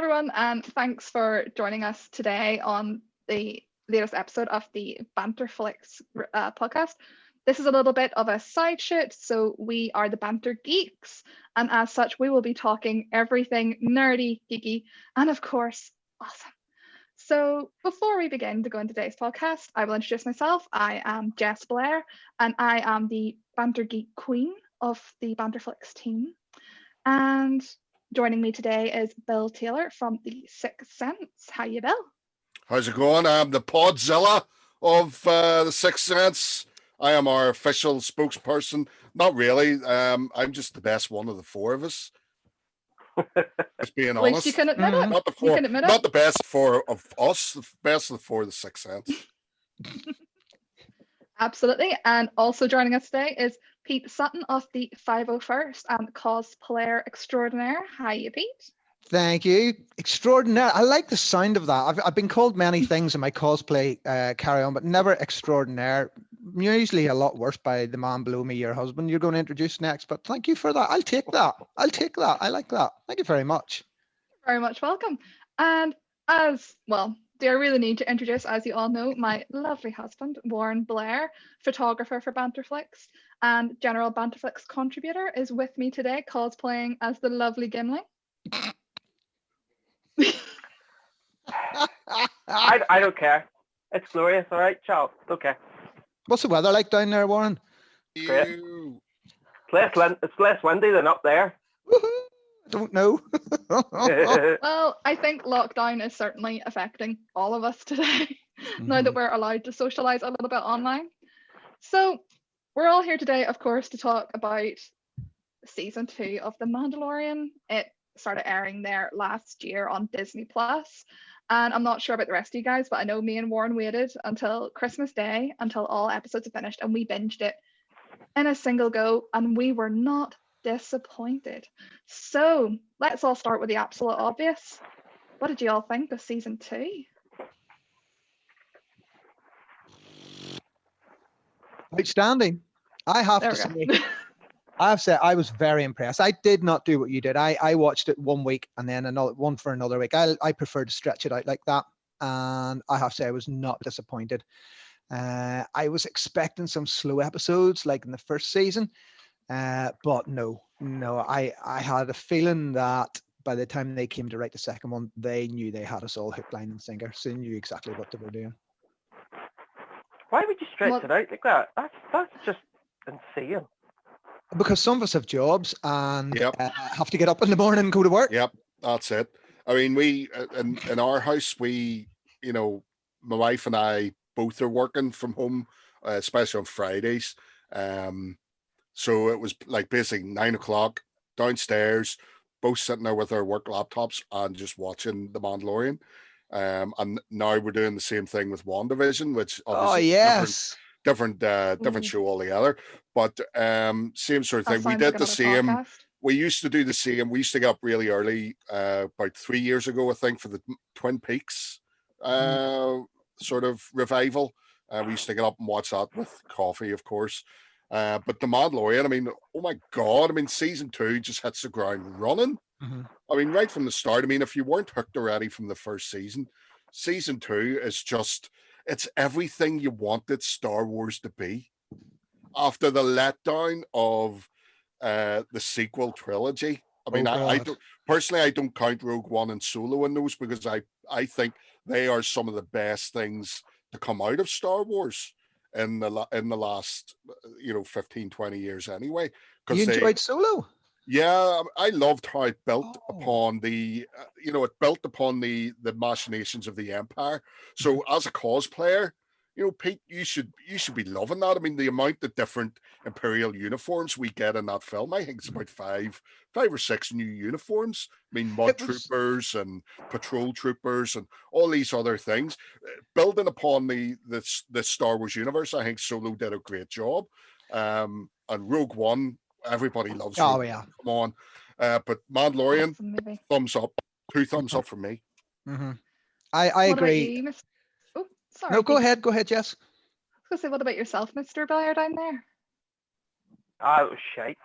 everyone, and thanks for joining us today on the latest episode of the BanterFlix podcast. This is a little bit of a side shoot, so we are the Banter Geeks, and as such, we will be talking everything nerdy, geeky, and of course, awesome. So before we begin to go into today's podcast, I will introduce myself. I am Jess Blair, and I am the Banter Geek Queen of the BanterFlix team. And joining me today is Bill Taylor from the Sixth Sense. How you, Bill? How's it going? I'm the Podzilla of the Sixth Sense. I am our official spokesperson. Not really. I'm just the best one of the four of us. Just being At least honest. you can admit it. Not the You four, can admit not it. the best four of us. The best of the four of the Sixth Sense. Absolutely. And also joining us today is Pete Sutton of the 501st and cosplayer extraordinaire. Hi, you, Pete. Thank you. Extraordinaire. I like the sound of that. I've been called many things in my cosplay carry on, but never extraordinaire. Usually a lot worse by the man below me, your husband, you're going to introduce next. But thank you for that. I'll take that. I like that. Thank you very much. Very much welcome. And as well, do I really need to introduce, as you all know, my lovely husband, Warren Blair, photographer for BanterFlix and general BanterFlix contributor, is with me today cosplaying as the lovely Gimli. I don't care. It's glorious, all right, ciao. It's okay. What's the weather like down there, Warren? Great. Ew. It's less windy than up there. Woohoo! I don't know. Well, I think lockdown is certainly affecting all of us today, now that we're allowed to socialize a little bit online. So we're all here today, of course, to talk about season 2 of The Mandalorian. It started airing there last year on Disney Plus. And I'm not sure about the rest of you guys, but I know me and Warren waited until Christmas Day until all episodes are finished, and we binged it in a single go, and we were not disappointed. So let's all start with the absolute obvious. What did you all think of season 2? Outstanding. I have to say, I was very impressed. I did not do what you did. I watched it 1 week and then another one for another week. I prefer to stretch it out like that. And I have to say, I was not disappointed. I was expecting some slow episodes like in the first season. But no, I had a feeling that by the time they came to write the second one, they knew they had us all hook, line, and sinker. So they knew exactly what they were doing. Why would you stretch it out like that? That's just insane. Because some of us have jobs and have to get up in the morning and go to work. Yep, that's it. I mean, we in our house, my wife and I both are working from home, especially on Fridays. So it was like basically 9 o'clock downstairs, both sitting there with our work laptops and just watching The Mandalorian. And now we're doing the same thing with WandaVision, which obviously different show altogether, but same sort of thing. We did the same. Podcast. We used to do the same. We used to get up really early, about 3 years ago, I think, for the Twin Peaks sort of revival. We used to get up and watch that with coffee, of course. But The Mandalorian, I mean, oh my God, I mean, season 2 just hits the ground running. I mean, right from the start. I mean, if you weren't hooked already from the first season, season 2 is just, it's everything you wanted Star Wars to be. After the letdown of the sequel trilogy, I mean, I don't count Rogue One and Solo in those because I think they are some of the best things to come out of Star Wars in the last 15, 20 years anyway. You enjoyed Solo? Yeah, I loved how it built upon the the machinations of the Empire. So as a cosplayer, Pete, you should be loving that. I mean, the amount of different Imperial uniforms we get in that film, I think it's about five or six new uniforms. I mean, mud troopers and patrol troopers and all these other things. Building upon the Star Wars universe, I think Solo did a great job. And Rogue One, everybody loves Rogue One. Yeah. Come on. But Mandalorian, thumbs up. 2 thumbs up from me. I agree. You, oh, sorry. No, go ahead, Jess. I was going to say, what about yourself, Mr. Blair, down there? It was shite.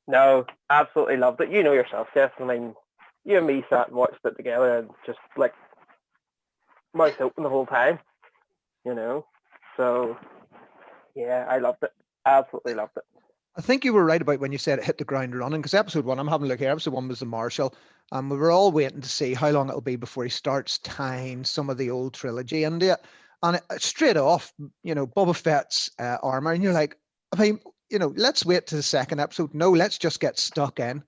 No, absolutely loved it. You know yourself, Jess. I mean, you and me sat and watched it together and just like mouth open the whole time, you know. So yeah, I loved it. Absolutely loved it. I think you were right about when you said it hit the ground running, because episode 1, I'm having a look here, episode 1 was the Marshal, and we were all waiting to see how long it'll be before he starts tying some of the old trilogy into it. And straight off, Boba Fett's armor, and you're like, I mean, let's wait to the second episode. No, let's just get stuck in.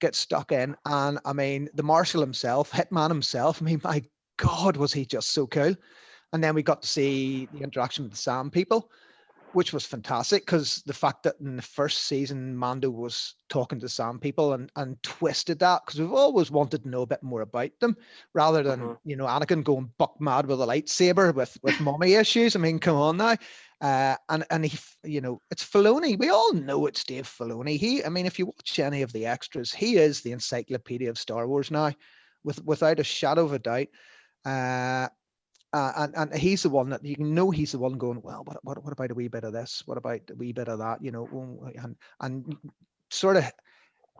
And I mean, the Marshal himself, Hitman himself, I mean, my God, was he just so cool. And then we got to see the interaction with the Sand people, which was fantastic, because the fact that in the first season Mando was talking to Sand people and twisted that, because we've always wanted to know a bit more about them, rather than Anakin going buck mad with a lightsaber with mommy issues. I mean, come on now. And he, it's Filoni. We all know it's Dave Filoni. I mean, if you watch any of the extras, he is the encyclopedia of Star Wars now, without a shadow of a doubt. And he's the one that he's the one going, well, what about a wee bit of this? What about a wee bit of that? And sort of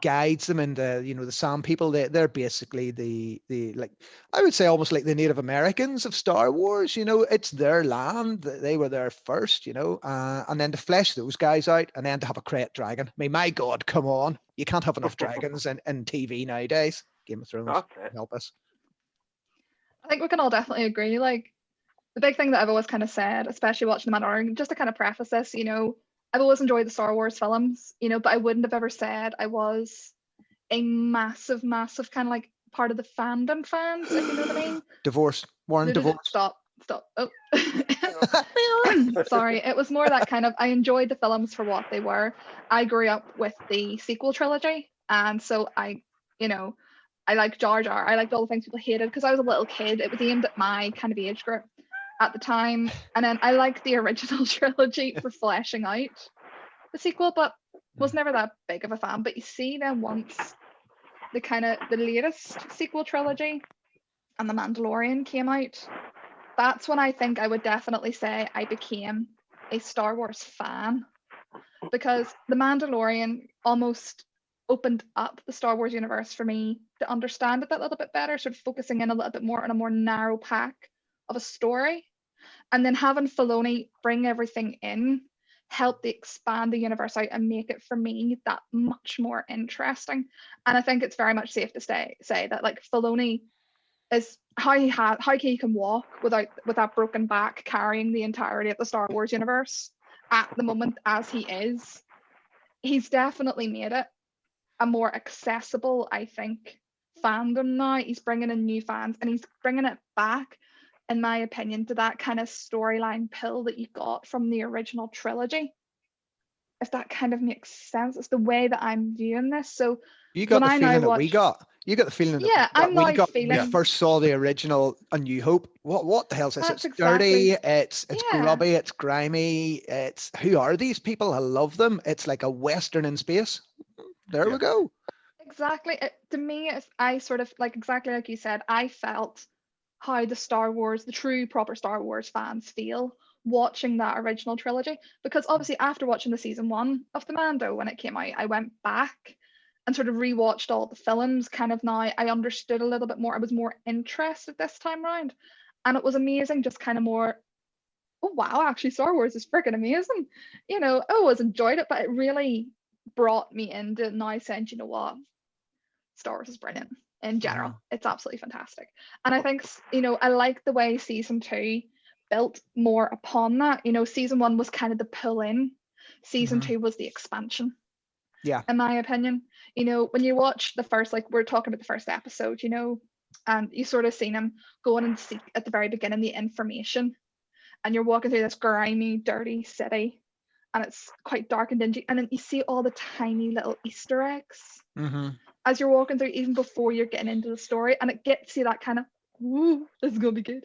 guides them into, the Sand people. They're basically the like, I would say almost like the Native Americans of Star Wars. It's their land. They were there first, and then to flesh those guys out, and then to have a crate dragon. I mean, my God, come on. You can't have enough dragons in TV nowadays. Game of Thrones, help us. I think we can all definitely agree. Like, the big thing that I've always kind of said, especially watching the Mandalorian, just to kind of preface this, I've always enjoyed the Star Wars films, but I wouldn't have ever said I was a massive, massive kind of like part of the fandom fans, if you know what I mean. Divorce. Warren, divorce. Stop. Oh. Sorry. It was more that kind of, I enjoyed the films for what they were. I grew up with the sequel trilogy. And so I liked Jar Jar. I liked all the things people hated because I was a little kid. It was aimed at my kind of age group at the time. And then I liked the original trilogy for fleshing out the sequel, but was never that big of a fan. But you see then once the latest sequel trilogy and The Mandalorian came out, that's when I think I would definitely say I became a Star Wars fan, because The Mandalorian almost opened up the Star Wars universe for me to understand it that little bit better, sort of focusing in a little bit more on a more narrow pack of a story. And then having Filoni bring everything in helped to expand the universe out and make it, for me, that much more interesting. And I think it's very much safe to say that like Filoni is how he can walk without that broken back, carrying the entirety of the Star Wars universe at the moment as he is. He's definitely made it a more accessible, I think, fandom now. He's bringing in new fans, and he's bringing it back, in my opinion, to that kind of storyline pill that you got from the original trilogy. If that kind of makes sense, it's the way that I'm viewing this. So you got the feeling that we got. You got the feeling that I'm we got when we first saw the original A New Hope. What the hell is this? It's dirty, it's grubby, it's grimy, it's who are these people? I love them. It's like a Western in space. There we go. Exactly. To me, I sort of, like, exactly like you said, I felt how the true proper Star Wars fans feel watching that original trilogy. Because obviously after watching the season 1 of the Mando when it came out, I went back and sort of rewatched all the films. Kind of now I understood a little bit more. I was more interested this time around. And it was amazing, just kind of more, oh wow, actually Star Wars is freaking amazing. I always enjoyed it, but it really brought me into now saying, you know what, Star Wars is brilliant in general. It's absolutely fantastic. And I think, I like the way season 2 built more upon that. Season 1 was kind of the pull in. Season 2 was the expansion. Yeah. In my opinion. When you watch the first, like we're talking about the first episode, and you sort of seen him going and seek at the very beginning the information, and you're walking through this grimy, dirty city, and it's quite dark and dingy, and then you see all the tiny little Easter eggs as you're walking through, even before you're getting into the story, and it gets you that kind of, ooh, this is gonna be good,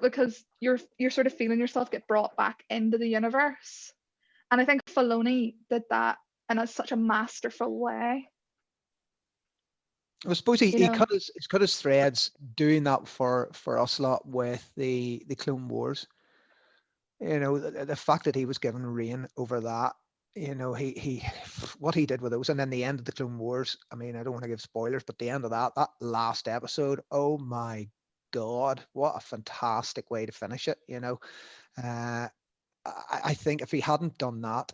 because you're sort of feeling yourself get brought back into the universe. And I think Filoni did that in such a masterful way. I suppose he cut his threads doing that for us lot with the Clone Wars. You know, the fact that he was given reign over that, you know, he what he did with those, and then the end of the Clone Wars. I mean, I don't want to give spoilers, but the end of that last episode, oh my God, what a fantastic way to finish it. You know, I think if he hadn't done that,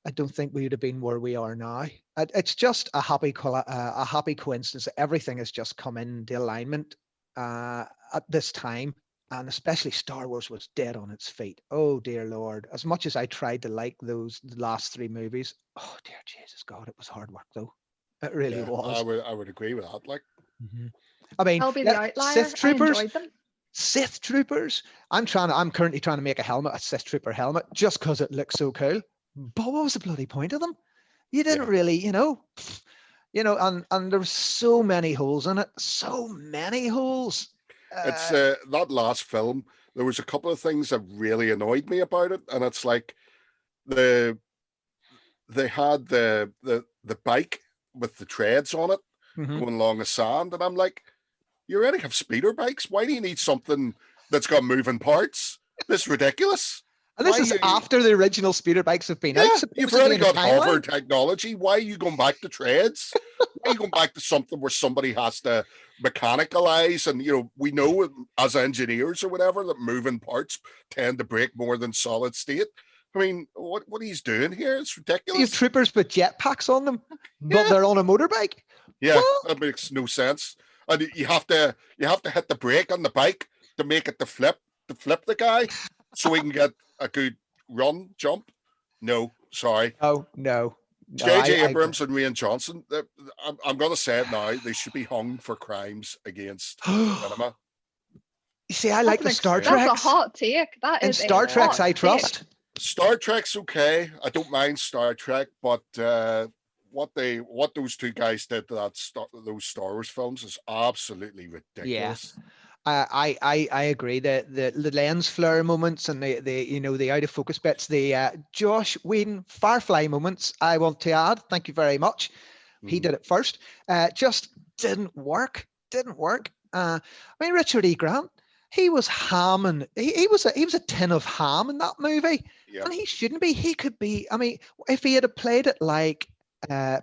I don't think we would have been where we are now. It's just a happy coincidence that everything has just come into alignment at this time. And especially Star Wars was dead on its feet. Oh dear Lord! As much as I tried to like the last 3 movies, oh dear Jesus God, it was hard work though. It really was. I would agree with that. Like, I mean, I'll be the outlier. Sith troopers. I enjoyed them. Sith troopers. I'm currently trying to make a Sith trooper helmet, just because it looks so cool. But what was the bloody point of them? You didn't really, you know, and there's so many holes in it. So many holes. It's that last film. There was a couple of things that really annoyed me about it, and it's like they had the bike with the treads on it going along the sand, and I'm like, you already have speeder bikes. Why do you need something that's got moving parts? This is ridiculous. And this is after the original speeder bikes have been out. You've already got hover technology. Why are you going back to treads? Why are you going back to something where somebody has to mechanicalize? And, you know, we know as engineers or whatever that moving parts tend to break more than solid state. I mean, what he's doing here? It's ridiculous. You have troopers with jetpacks on them, but they're on a motorbike. Yeah, what? That makes no sense. And you have to hit the brake on the bike to make it to flip the guy so he can get a good jump. No, sorry. Oh, no. J.J. Abrams and Rian Johnson, I'm going to say it now, they should be hung for crimes against cinema. You see, I like the Star Trek. That's a hot take. That is Star Trek, I trust. Star Trek's okay. I don't mind Star Trek, but what those 2 guys did to those Star Wars films is absolutely ridiculous. Yeah. I agree. The lens flare moments and the out of focus bits, the Josh Whedon Firefly moments, I want to add, thank you very much. He did it first. Just didn't work. I mean, Richard E. Grant, he was hamming. He was a tin of ham in that movie, and he shouldn't be. He could be. I mean, if he had played it like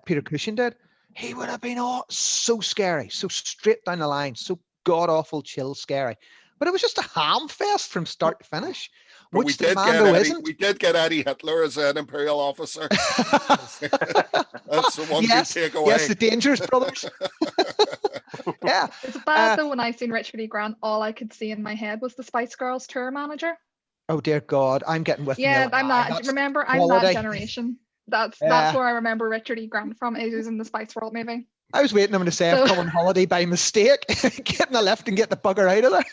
Peter Cushing did, he would have been so scary, so straight down the line, so god awful chill scary. But it was just a ham fest from start to finish. But we did get Eddie Hitler as an Imperial officer. That's the one good takeaway. Yes, the Dangerous Brothers. Yeah. It's bad though, when I seen Richard E. Grant, all I could see in my head was the Spice Girls tour manager. Oh dear God, I'm getting with you. Yeah, I'm that. Remember, I'm that generation. That's where I remember Richard E. Grant from. He was in the Spice World movie. I was waiting for him to say I've come on holiday by mistake, getting a lift and get the bugger out of there.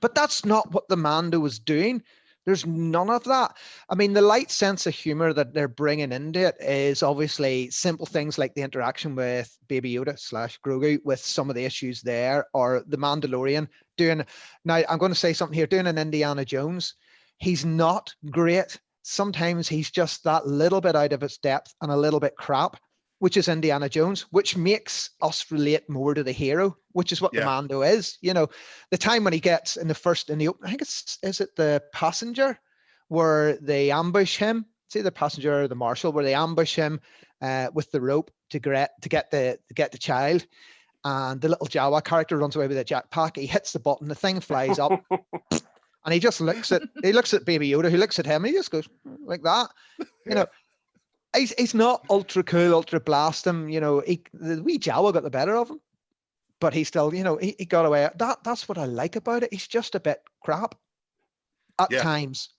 But that's not what the Mando was doing. There's none of that. I mean, the light sense of humor that they're bringing into it is obviously simple things like the interaction with Baby Yoda / Grogu with some of the issues there, or the Mandalorian doing. Now, I'm going to say something here, doing an Indiana Jones. He's not great. Sometimes he's just that little bit out of his depth and a little bit crap, which is Indiana Jones, which makes us relate more to the hero, which is what the Mando is. You know, the time when he gets in the I think is it the passenger where they ambush him? It's either the passenger or the marshal, where they ambush him with the rope to get the child, and the little Jawa character runs away with a jetpack. He hits the button, the thing flies up, and he just looks at Baby Yoda, who looks at him, and he just goes like that. You know. He's not ultra cool, ultra blast him. You know, the wee Jawa got the better of him, but he still, you know, he got away. That's what I like about it. He's just a bit crap at times,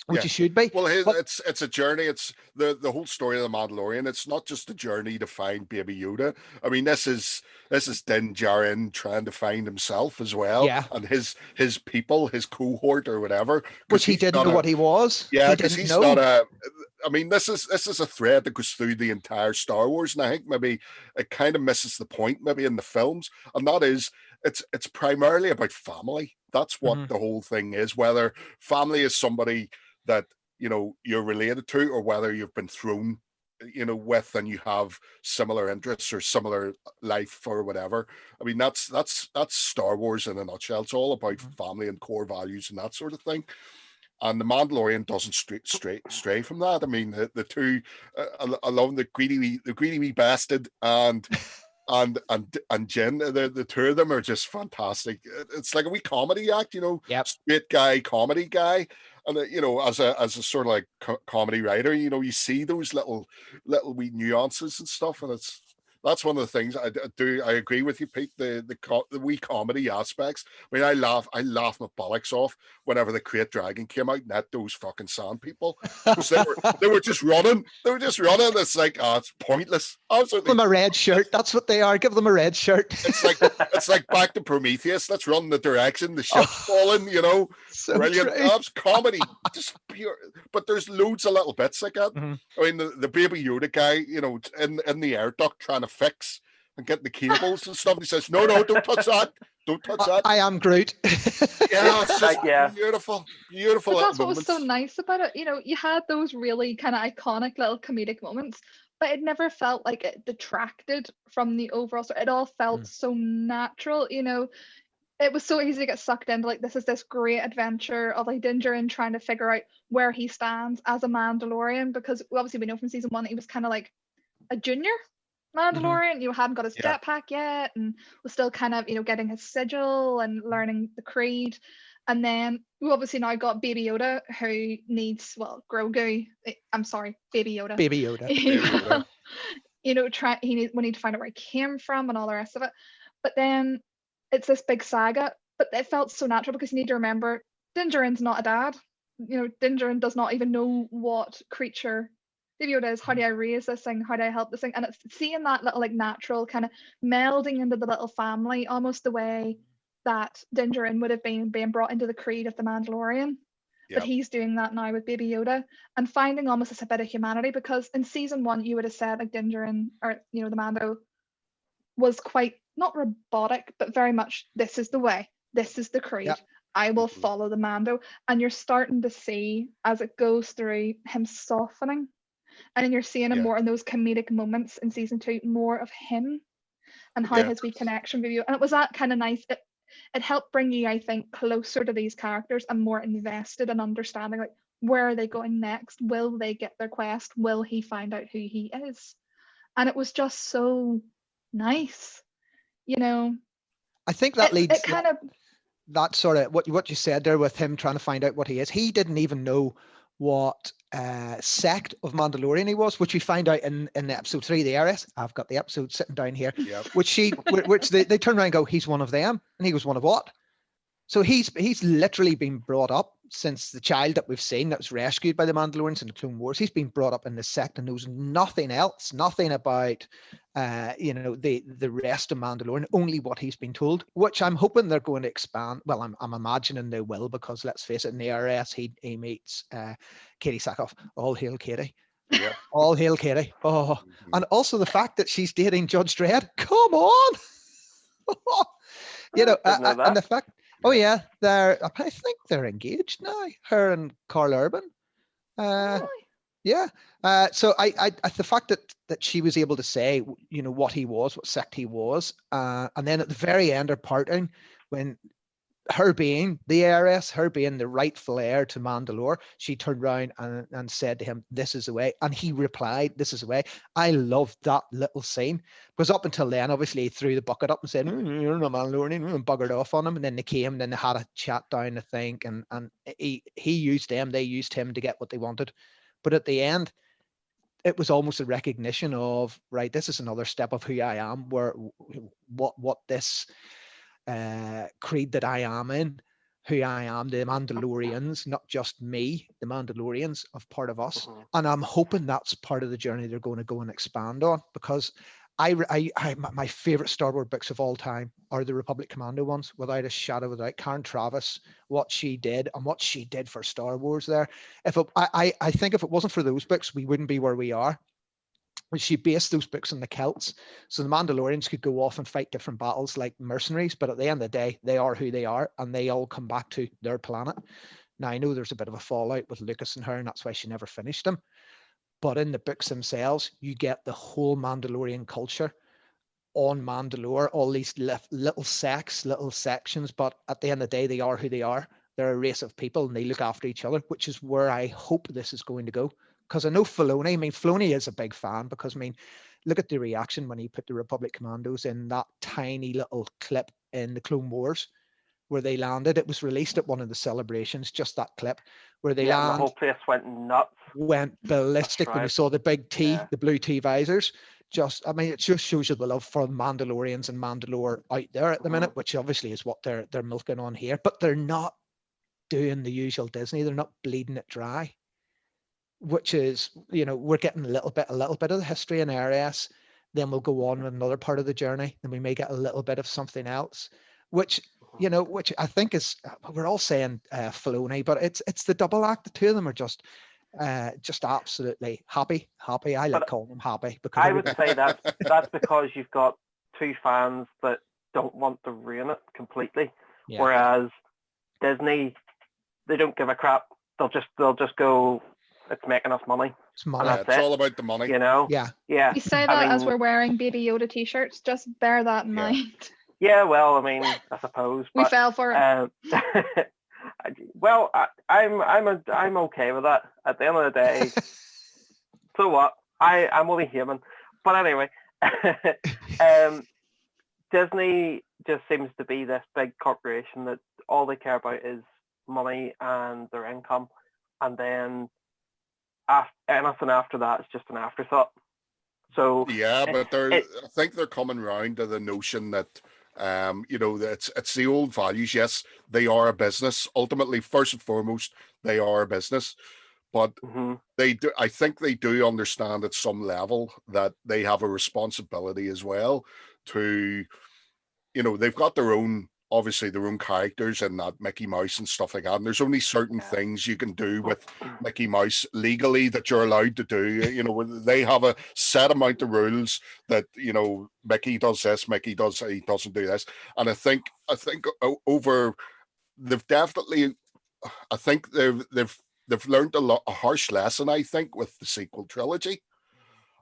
which he should be. Well, it's a journey. It's the whole story of the Mandalorian. It's not just a journey to find Baby Yoda. I mean, this is Din Djarin trying to find himself as well, and his people, his cohort or whatever, which he didn't know what he was. Yeah, because he's not a. I mean, this is a thread that goes through the entire Star Wars, and I think maybe it kind of misses the point maybe in the films, and that is it's primarily about family. That's what the whole thing is. Whether family is somebody that, you know, you're related to, or whether you've been thrown, you know, with, and you have similar interests or similar life or whatever. I mean, that's Star Wars in a nutshell. It's all about family and core values and that sort of thing. And the Mandalorian doesn't stray from that. I mean, the two, I love the greedy wee bastard and Jen. The two of them are just fantastic. It's like a wee comedy act, Yep. straight guy, comedy guy. And as a sort of like comedy writer, you see those little wee nuances and stuff, and that's one of the things I do. I agree with you, Pete. The wee comedy aspects. I mean, I laugh my bollocks off whenever the Great Dragon came out and met those fucking sand people, because they were just running. They were just running. It's like, it's pointless. Absolutely. Give them a red shirt. That's what they are. Give them a red shirt. It's like back to Prometheus. Let's run the direction the ship's falling. So brilliant. true. That's comedy, just pure. But there's loads of little bits like that. Mhm. I mean, the Baby Yoda guy, in the air duct trying to fix and get the cables and stuff. He says, "No, don't touch that. Don't touch that." I am Groot. Yeah, it's just beautiful. But that's what was so nice about it. You had those really kind of iconic little comedic moments, but it never felt like it detracted from the overall story. It all felt so natural. It was so easy to get sucked into, like, this is this great adventure of like Din Djarin trying to figure out where he stands as a Mandalorian, because obviously we know from season 1 that he was kind of like a junior Mandalorian. Hadn't got his jetpack yet, and was still kind of getting his sigil and learning the creed. And then we obviously now got Baby Yoda, who needs, Grogu. I'm sorry, Baby Yoda. Baby Yoda. We need to find out where he came from and all the rest of it. But then it's this big saga, but it felt so natural, because you need to remember Din Djarin's not a dad. Din Djarin does not even know what creature Baby Yoda is. How do I raise this thing? How do I help this thing? And it's seeing that little like natural kind of melding into the little family, almost the way that Din Djarin would have been being brought into the creed of the Mandalorian. But he's doing that now with Baby Yoda, and finding almost a bit of humanity, because in season 1 you would have said like Din Djarin, or the Mando, was quite not robotic, but very much, this is the way, this is the creed. I will follow the Mando. And you're starting to see, as it goes through, him softening. And then you're seeing him more in those comedic moments in season 2, more of him and how his wee connection with you. And it was that kind of nice. It helped bring you, I think, closer to these characters and more invested in understanding, like, where are they going next? Will they get their quest? Will he find out who he is? And it was just so nice. I think that leads it kind of that sort of what you said there with him trying to find out what he is. He didn't even know what sect of Mandalorian he was, which we find out in episode 3, the heiress. I've got the episode sitting down here, which they turn around and go, he's one of them, and he was one of what? So he's literally been brought up since the child that we've seen that was rescued by the Mandalorians in the Clone Wars. He's been brought up in this sect and knows nothing else, nothing about the rest of Mandalorian, only what he's been told, which I'm hoping they're going to expand. Well, I'm imagining they will, because let's face it, in the RS he meets Katie Sackhoff. All hail Katie. Yeah. All hail Katie. Oh, and also the fact that she's dating Judge Dredd. Come on. And the fact. Oh yeah, I think they're engaged now. Her and Carl Urban. Yeah. So I the fact that she was able to say, what he was, what sect he was, and then at the very end, her parting, when her being the heiress, her being the rightful heir to Mandalore, she turned around and said to him, "This is the way," and he replied, "This is the way." I loved that little scene, because up until then, obviously, he threw the bucket up and said, "You're not Mandalorian," and buggered off on him. And then they came, and then they had a chat down, I think, and he used them, they used him to get what they wanted. But at the end, it was almost a recognition of, right, this is another step of who I am, what this creed that I am in, who I am, the Mandalorians, not just me, the Mandalorians of part of us. And I'm hoping that's part of the journey they're going to go and expand on, because my favorite Star Wars books of all time are the Republic Commando ones, without a shadow, without Karen Travis, what she did and what she did for Star Wars there. I think if it wasn't for those books, we wouldn't be where we are. She based those books on the Celts, so the Mandalorians could go off and fight different battles like mercenaries, but at the end of the day, they are who they are, and they all come back to their planet. Now, I know there's a bit of a fallout with Lucas and her, and that's why she never finished them. But in the books themselves, you get the whole Mandalorian culture on Mandalore, all these little sects, little sections, but at the end of the day, they are who they are. They're a race of people and they look after each other, which is where I hope this is going to go. Because I know Filoni, I mean, Filoni is a big fan because, I mean, look at the reaction when he put the Republic Commandos in that tiny little clip in the Clone Wars where they landed. It was released at one of the celebrations, just that clip where they land. The whole place went nuts. Went ballistic when you saw the big T, the blue T visors. Just, I mean, it just shows you the love for Mandalorians and Mandalore out there at the minute, which obviously is what they're milking on here. But they're not doing the usual Disney. They're not bleeding it dry, which is, you know, we're getting a little bit of the history in RS. Then we'll go on with another part of the journey. Then we may get a little bit of something else, which, you know, which I think is, we're all saying Filoni, but it's the double act. The two of them are just absolutely happy. I like calling them happy because I would say that's because you've got two fans that don't want to ruin it completely, whereas Disney, they don't give a crap. They'll just go, it's making us money. It's money. It's all about the money. You know? Yeah. We say that as we're wearing Baby Yoda t-shirts. Just bear that in mind. Yeah, well, I mean, I suppose. We fell for it. Well, I'm okay with that. At the end of the day, so what? I'm only human. But anyway, Disney just seems to be this big corporation that all they care about is money and their income, and then anything after that is just an afterthought. So yeah, but I think they're coming around to the notion that you know, it's the old values. Yes, they are a business. Ultimately, first and foremost, they are a business. But they do. I think they do understand at some level that they have a responsibility as well to, you know, they've got their own, obviously their own characters and that Mickey Mouse and stuff like that. And there's only certain things you can do with Mickey Mouse legally that you're allowed to do. You know, they have a set amount of rules that, you know, Mickey does this, he doesn't do this. And I think over, they've definitely, I think they've learned a harsh lesson, I think, with the sequel trilogy.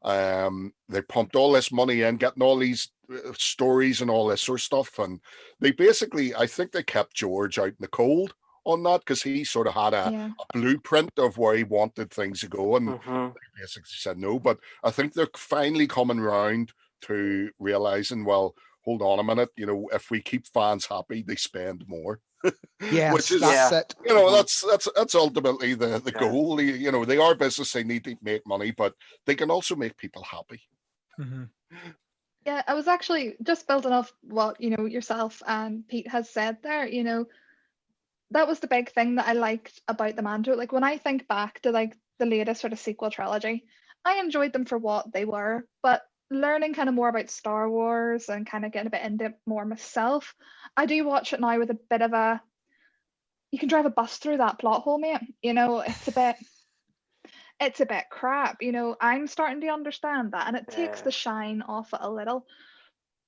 They pumped all this money in, getting all these stories and all this sort of stuff, and they basically, I think they kept George out in the cold on that because he sort of had a blueprint of where he wanted things to go, and they basically said no. But I think they're finally coming around to realizing, well, hold on a minute, you know, if we keep fans happy, they spend more. Yes, which is, that's it. You know, that's ultimately the goal. You know, they are business; they need to make money, but they can also make people happy. Yeah, I was actually just building off what, you know, yourself and Pete has said there. You know, that was the big thing that I liked about the Mando. Like when I think back to like the latest sort of sequel trilogy, I enjoyed them for what they were, but learning kind of more about Star Wars and kind of getting a bit into it more myself, I do watch it now with a bit of a, you can drive a bus through that plot hole, mate. You know, it's a bit crap. You know, I'm starting to understand that, and it takes the shine off it a little.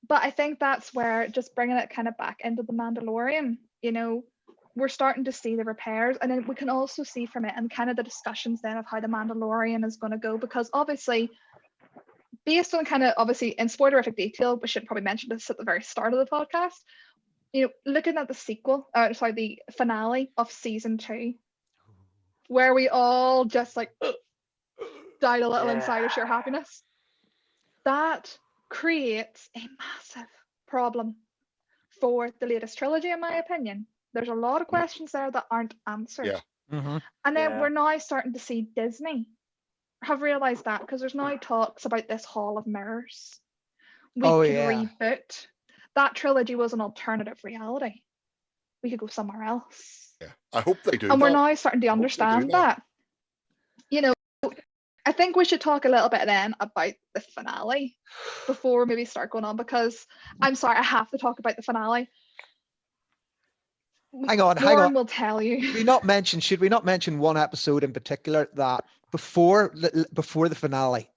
But I think that's where just bringing it kind of back into the Mandalorian, you know, we're starting to see the repairs, and then we can also see from it and kind of the discussions then of how the Mandalorian is going to go, because obviously based on kind of, obviously in spoilerific detail, we should probably mention this at the very start of the podcast, you know, looking at the finale of season 2, where we all just like died a little inside of sheer happiness, that creates a massive problem for the latest trilogy, in my opinion. There's a lot of questions there that aren't answered. And then we're now starting to see Disney have realized that, because there's now talks about this Hall of Mirrors. We could reboot. That trilogy was an alternative reality. We could go somewhere else. Yeah, I hope they do. And we're now starting to understand that. You know, I think we should talk a little bit then about the finale before we maybe start going on, because I'm sorry, I have to talk about the finale. Hang on. Warren will tell you. Should we not mention one episode in particular that before the finale,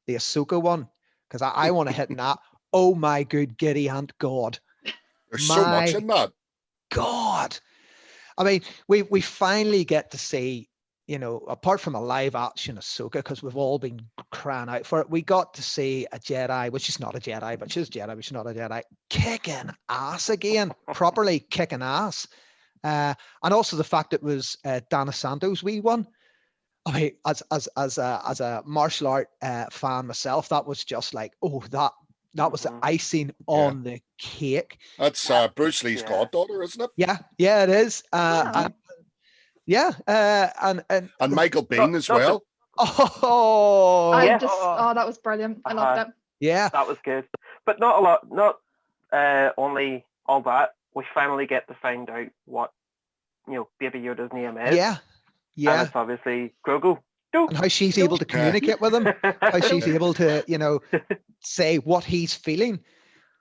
the Ahsoka one, because I want to hit in that. Oh my good giddy aunt God. There's so much in that. God. I mean, we finally get to see, you know, apart from a live action Ahsoka, because we've all been crying out for it, we got to see a Jedi, which is not a Jedi, but she's Jedi, but she's not a Jedi, kicking ass again, properly kicking ass. and also the fact it was Dana Santo's wee one. I mean, as a martial art fan myself, that was just like, oh, that was the icing on the cake. That's Bruce Lee's goddaughter, isn't it? Yeah, it is. And Michael Biehn as well. That was brilliant. I loved it. Yeah, that was good. But not a lot. Not only all that. We finally get to find out what Baby Yoda's name is. Yeah. And it's obviously Grogu. And how she's able to communicate with him. How she's able to, say what he's feeling.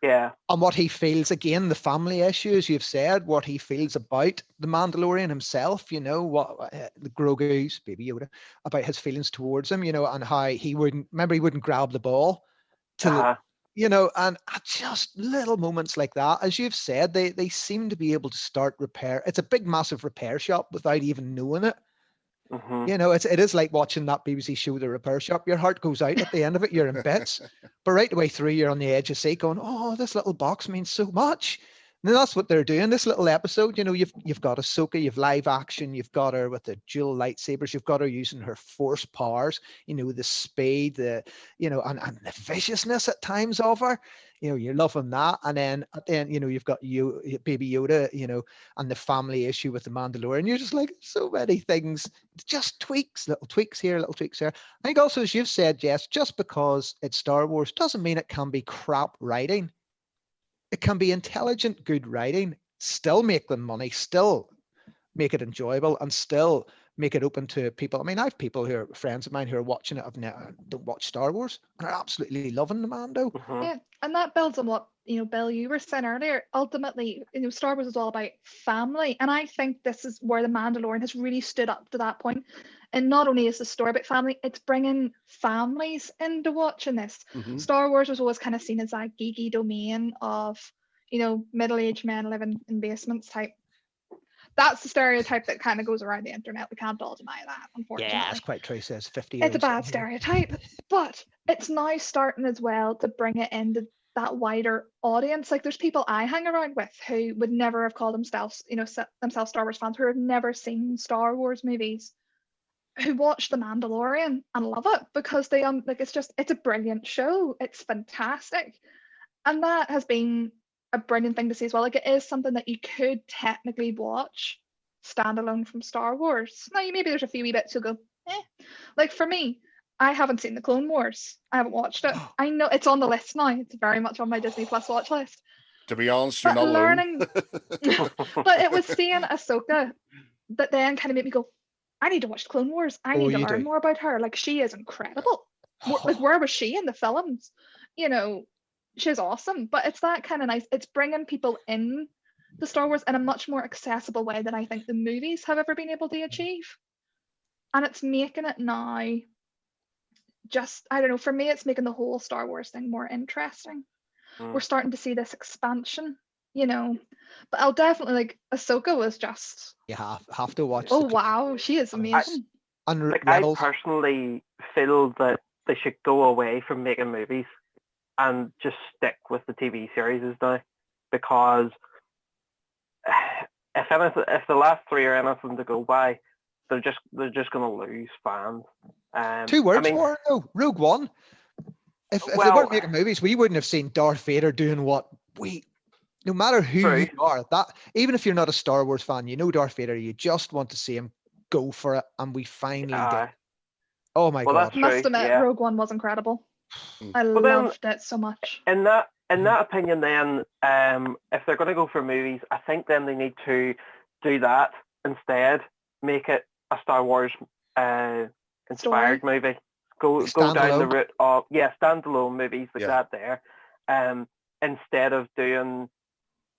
Yeah. And what he feels, again, the family issue, as you've said, what he feels about the Mandalorian himself, what the Grogu's, Baby Yoda, about his feelings towards him, and how he wouldn't grab the ball to, and just little moments like that. As you've said, they seem to be able to start repair. It's a big, massive repair shop without even knowing it. It is like watching that BBC show, The Repair Shop. Your heart goes out at the end of it. You're in bits, but right the way through, you're on the edge of seat going, oh, this little box means so much. And that's what they're doing. This little episode, you've got Ahsoka, you've live action, you've got her with the dual lightsabers, you've got her using her force powers, the speed, and the viciousness at times of her. You're loving that. And then at the end, you've got Baby Yoda, and the family issue with the Mandalorian. You're just like, so many things, just little tweaks here, little tweaks there. I think also, as you've said, Jess, just because it's Star Wars doesn't mean it can be crap writing. It can be intelligent, good writing, still make them money, still make it enjoyable, and still make it open to people. I mean, I have people who are friends of mine who are watching it, don't watch Star Wars, and are absolutely loving the Mando. Yeah, and that builds on what, Bill, you were saying earlier. Ultimately, Star Wars is all about family, and I think this is where the Mandalorian has really stood up to that point. And not only is the story about family, it's bringing families into watching this. Star Wars was always kind of seen as that geeky domain of, middle-aged men living in basements type. That's the stereotype that kind of goes around the internet. We can't all deny that, unfortunately. Yeah, that's quite true. Says 50. It's a bad stereotype, but it's now starting as well to bring it into that wider audience. Like, there's people I hang around with who would never have called themselves, themselves Star Wars fans, who have never seen Star Wars movies, who watch The Mandalorian and love it because they it's a brilliant show. It's fantastic. And that has been a brilliant thing to see as well. Like, it is something that you could technically watch standalone from Star Wars. Now, maybe there's a few wee bits you'll go, eh. Like, for me, I haven't seen the Clone Wars. I haven't watched it. I know it's on the list now. It's very much on my Disney Plus watch list. To be honest, you're not alone. But it was seeing Ahsoka that then kind of made me go, I need to watch Clone Wars. I need to learn more about her. Like, she is incredible. Like, where was she in the films? She's awesome. But it's that kind of nice. It's bringing people in to Star Wars in a much more accessible way than I think the movies have ever been able to achieve. And it's making it now just, I don't know, for me, it's making the whole Star Wars thing more interesting. We're starting to see this expansion, But I'll definitely, like, Ahsoka was just... You have to watch. Oh, wow. She is amazing. I personally feel that they should go away from making movies and just stick with the TV series now, because if the last three are anything to go by, they're just going to lose fans. 2 words for it, though. Rogue One. If they weren't making movies, we wouldn't have seen Darth Vader doing what we. No matter who you are, that even if you're not a Star Wars fan, Darth Vader. You just want to see him go for it, and we finally did. Oh my God! I must admit, Rogue One was incredible. I loved it so much. In that opinion, then, if they're going to go for movies, I think then they need to do that instead. Make it a Star Wars inspired movie. Go down the route of standalone movies like that there, instead of doing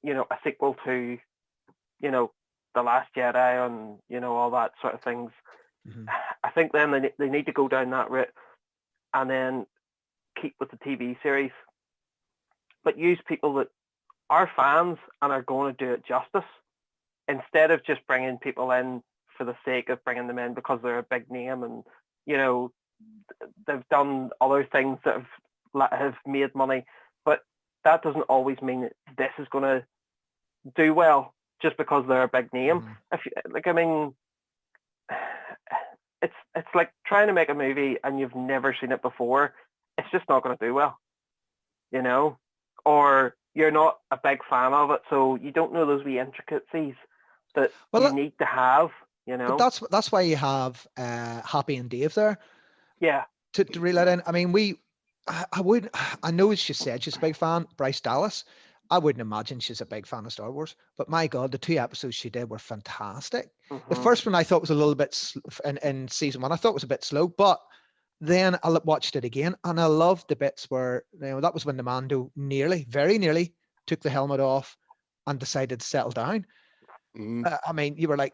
a sequel to The Last Jedi and all that sort of things. I think then they need to go down that route and then keep with the TV series, but use people that are fans and are going to do it justice, instead of just bringing people in for the sake of bringing them in because they're a big name and they've done other things that have made money. But that doesn't always mean that this is going to do well. just because they're a big name. I mean, it's like trying to make a movie and you've never seen it before. It's just not going to do well, you know, or you're not a big fan of it, so you don't know those wee intricacies that you need to have, you know. But that's why you have Happy and Dave there. Yeah. To reel it in. I mean, I know she said she's a big fan, Bryce Dallas. I wouldn't imagine she's a big fan of Star Wars, but my God, the 2 episodes she did were fantastic. The first one I thought was a little bit, in season 1, I thought was a bit slow, but then I watched it again and I loved the bits where, you know, that was when the Mando very nearly took the helmet off and decided to settle down. I mean, you were like,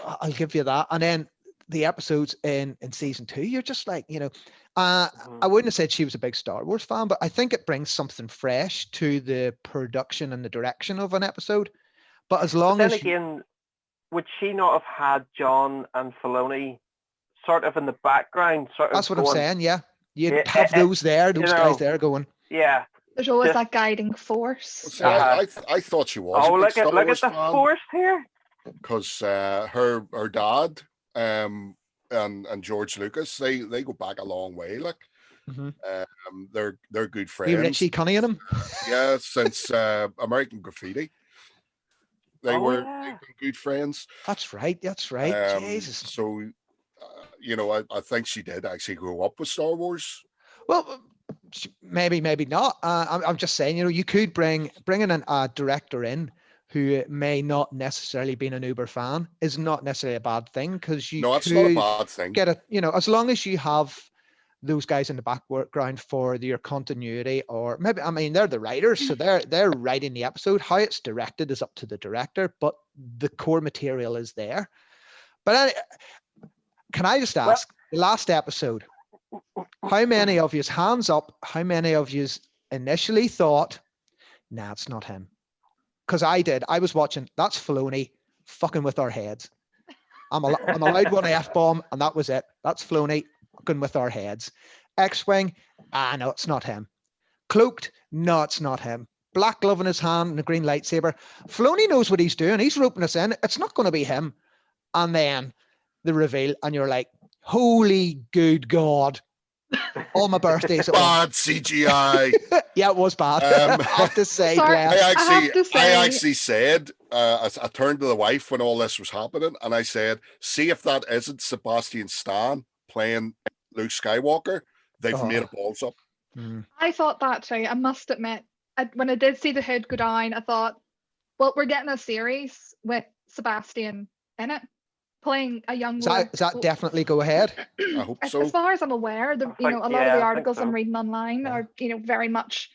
I'll give you that. And then the episodes in season 2, you're just like, you know, I wouldn't have said she was a big Star Wars fan, but I think it brings something fresh to the production and the direction of an episode. But as long as again, would she not have had John and Filoni sort of in the background? That's what I'm saying. Yeah, you'd have those guys there going. Yeah. There's always that guiding force. I thought she was. Oh, look at the force here. Because her dad and George Lucas, they go back a long way. Like, they're good friends. Richie Cunningham. Yeah, since American Graffiti, they were good friends. That's right. Jesus. So, you know, I think she did actually grow up with Star Wars. Well, maybe not. I'm just saying, you know, you could bring in a director in who may not necessarily be an Uber fan is not necessarily a bad thing, because you it's not a bad thing. Get it, you know, as long as you have those guys in the background for your continuity, or maybe, I mean, they're the writers, so they're writing the episode. How it's directed is up to the director, but the core material is there. But can I just ask, the last episode, how many of you, hands up, how many of you initially thought, nah, it's not him? Because I did. I was watching, that's Filoni fucking with our heads. I'm allowed one F-bomb, and that was it. That's Filoni fucking with our heads. X-Wing, no, it's not him. Cloaked, no, it's not him. Black glove in his hand and a green lightsaber. Filoni knows what he's doing. He's roping us in. It's not going to be him. And then the reveal, and you're like, holy good God. All my birthdays. Bad CGI. Yeah, it was bad. I have to say, Glenn. I actually said, I turned to the wife when all this was happening, and I said, see if that isn't Sebastian Stan playing Luke Skywalker. They've made it balls up. I thought that too. I must admit, when I did see the hood go down, I thought, well, we're getting a series with Sebastian in it, playing a young. Does that definitely go ahead? I hope so. As far as I'm aware, a lot of the articles I'm reading online are, you know, very much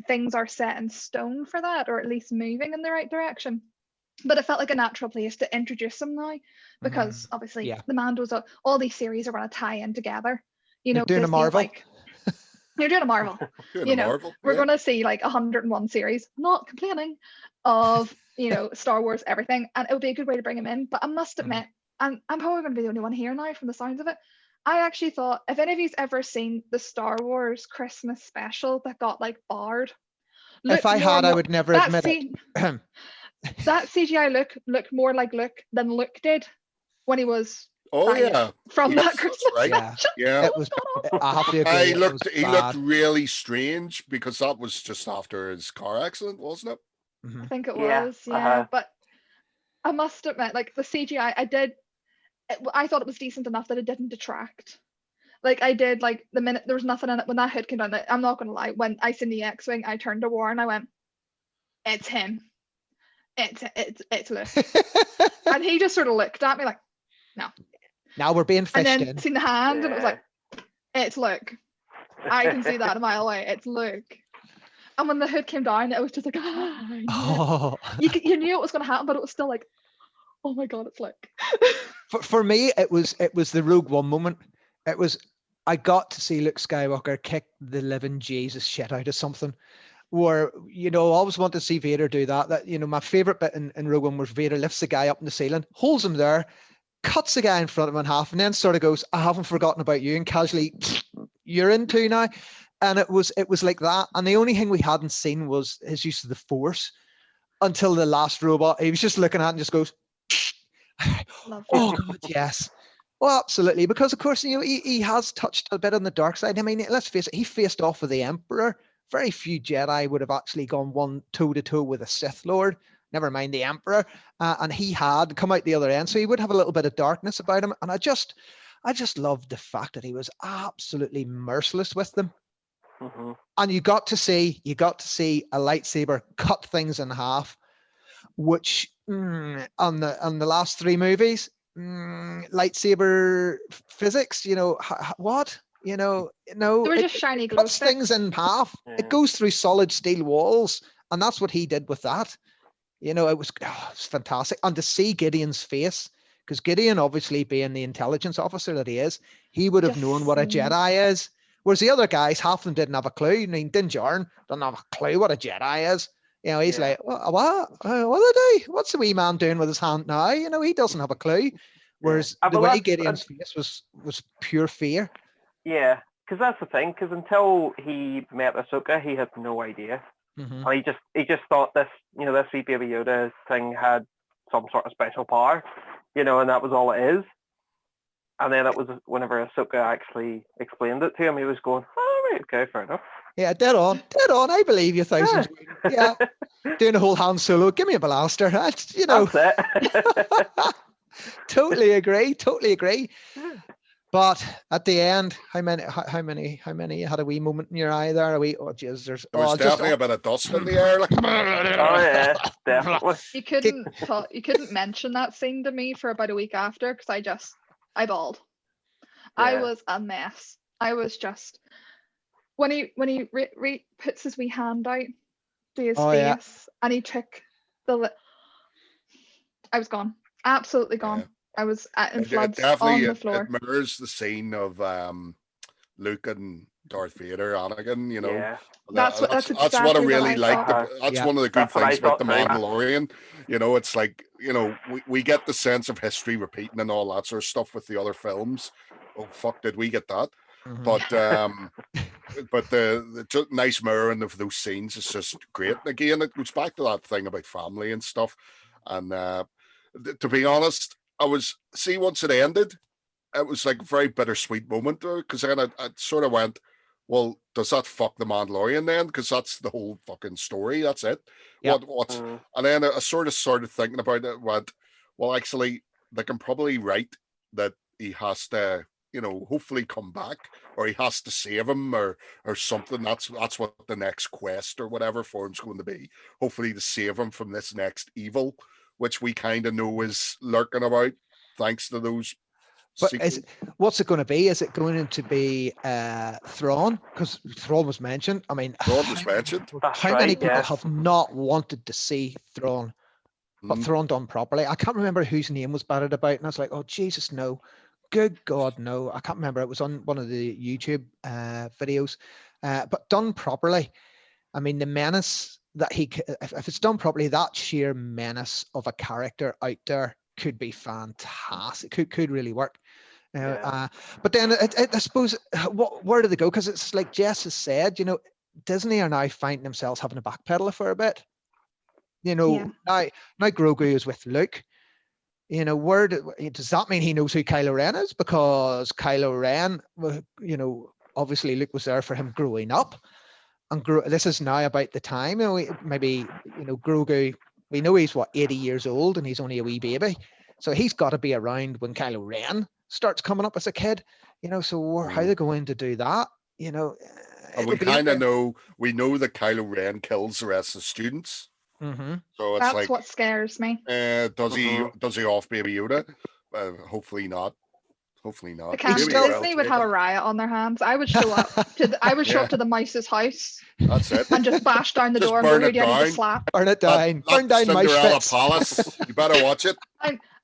things are set in stone for that, or at least moving in the right direction. But it felt like a natural place to introduce them now, because obviously the Mandos, all these series are going to tie in together. You know, you're doing a Marvel. You're doing a Marvel. We're going to see like 101 series. Not complaining of, you know, Star Wars, everything, and it would be a good way to bring them in. But I must admit, and I'm probably going to be the only one here now from the sounds of it, I actually thought, if any of you's ever seen the Star Wars Christmas special that got like barred, if I had, I would never admit it. That CGI looked more like Luke than Luke did when he was from that Christmas special. Yeah. It was. I have to agree. He looked really strange, because that was just after his car accident, wasn't it? I think it was, but I must admit, like, the CGI, I thought it was decent enough that it didn't detract. Like, I did, like, the minute there was nothing in it, when that hood came down, I'm not gonna lie, when I seen the X-Wing, I turned to Warren, I went, it's him. It's Luke. And he just sort of looked at me like, no. Now we're being fished in. And then seen the hand, and it was like, it's Luke. I can see that a mile away. It's Luke. And when the hood came down, it was just like, you knew it was going to happen, but it was still like, oh my God, it's Luke. For me, it was the Rogue One moment. It was, I got to see Luke Skywalker kick the living Jesus shit out of something. Where, you know, I always want to see Vader do that. That, you know, my favorite bit in Rogue One was Vader lifts the guy up in the ceiling, holds him there, cuts the guy in front of him in half, and then sort of goes, I haven't forgotten about you, and casually, you're in too now. And it was like that. And the only thing we hadn't seen was his use of the Force. until the last robot. He was just looking at it and just goes, Love oh God, yes. Well, absolutely, because of course, you know, he has touched a bit on the dark side. I mean, let's face it, he faced off with the Emperor. Very few Jedi would have actually gone one toe to toe with a Sith Lord, never mind the Emperor. And he had come out the other end, so he would have a little bit of darkness about him. And I just loved the fact that he was absolutely merciless with them. Mm-hmm. And you got to see a lightsaber cut things in half, which on the last three movies, lightsaber physics, you know, what, you know, no, They were just shiny glow cuts sticks. things in half. Yeah. It goes through solid steel walls, and that's what he did with that. You know, it was fantastic. And to see Gideon's face, because Gideon, obviously being the intelligence officer that he is, he would have Just known what a seeing- Jedi is. Whereas the other guys, half of them didn't have a clue. I mean, Din Djarin doesn't have a clue what a Jedi is. You know, he's like, what? What did he? What's the wee man doing with his hand now? You know, he doesn't have a clue. Whereas the well, way that's- Gideon's face was pure fear. Yeah, because that's the thing. Because until he met Ahsoka, he had no idea. Mhm. And he just thought this, you know, this wee Baby Yoda thing had some sort of special power, you know, and that was all it is. And then it was whenever Ahsoka actually explained it to him, he was going, "Oh, right, okay, fair enough." Yeah, dead on. I believe you, thousands. Yeah, doing a whole Han Solo. Give me a blaster. That's, you know. That's it. Totally agree. But at the end, how many had a wee moment in your eye there? Oh, jeez, There was definitely a bit of dust in the air. Like, Oh yeah, definitely. You couldn't mention that scene to me for about a week after because I bawled. I Yeah. was a mess. I was just when he puts his wee hand out to his face yeah. and he took I was gone, absolutely gone. Yeah. I was in it floods definitely on the floor. it mirrors the scene of Luke and Darth Vader, Anakin. You know, Yeah. That's what what I exactly really what I liked. thought. That's Yeah. one of the good That's what I things about the thought too. Mandalorian. You know, it's like, you know, we get the sense of history repeating and all that sort of stuff with the other films. Oh fuck, did we get that? Mhm. But the just nice mirroring of those scenes is just great. And again, it goes back to that thing about family and stuff. And to be honest, once it ended, it was like a very bittersweet moment because then I sort of went, well, does that fuck the Mandalorian then? Because that's the whole fucking story. That's it. Yep. What's and then I sort of started thinking about it. Went, well, actually, they can probably write that he has to, you know, hopefully come back, or he has to save him, or something. That's what the next quest or whatever for him's going to be. Hopefully to save him from this next evil, which we kind of know is lurking about, thanks to those. But what's it going to be? Is it going to be Thrawn? Because Thrawn was mentioned. I mean, Thrawn was mentioned. how many people have not wanted to see Thrawn, but Thrawn done properly? I can't remember whose name was batted about, and I was like, oh Jesus, no. Good God, no. I can't remember. It was on one of the YouTube videos, but done properly. I mean, the menace that if it's done properly, that sheer menace of a character out there could be fantastic. Could really work. But then I suppose, where do they go? Because it's like Jess has said, you know, Disney are now finding themselves having to backpedal for a bit. You know, now Grogu is with Luke. You know, does that mean he knows who Kylo Ren is? Because Kylo Ren, you know, obviously Luke was there for him growing up, and this is now about the time. You know, maybe, you know, Grogu. We know he's 80 years old, and he's only a wee baby, so he's got to be around when Kylo Ren starts coming up as a kid. You know, so how are they going to do that? You know, and we kind of know. We know that Kylo Ren kills the rest of the students. Mm-hmm. So it's that's like, what scares me. Does he off Baby Yoda? Hopefully not. The Disney would have a riot on their hands. I would show up to the mouse's house. That's it. And just bash down the door and go, who do I need to slap? Burn it down. Burn down Cinderella Mouse Palace. You better watch it.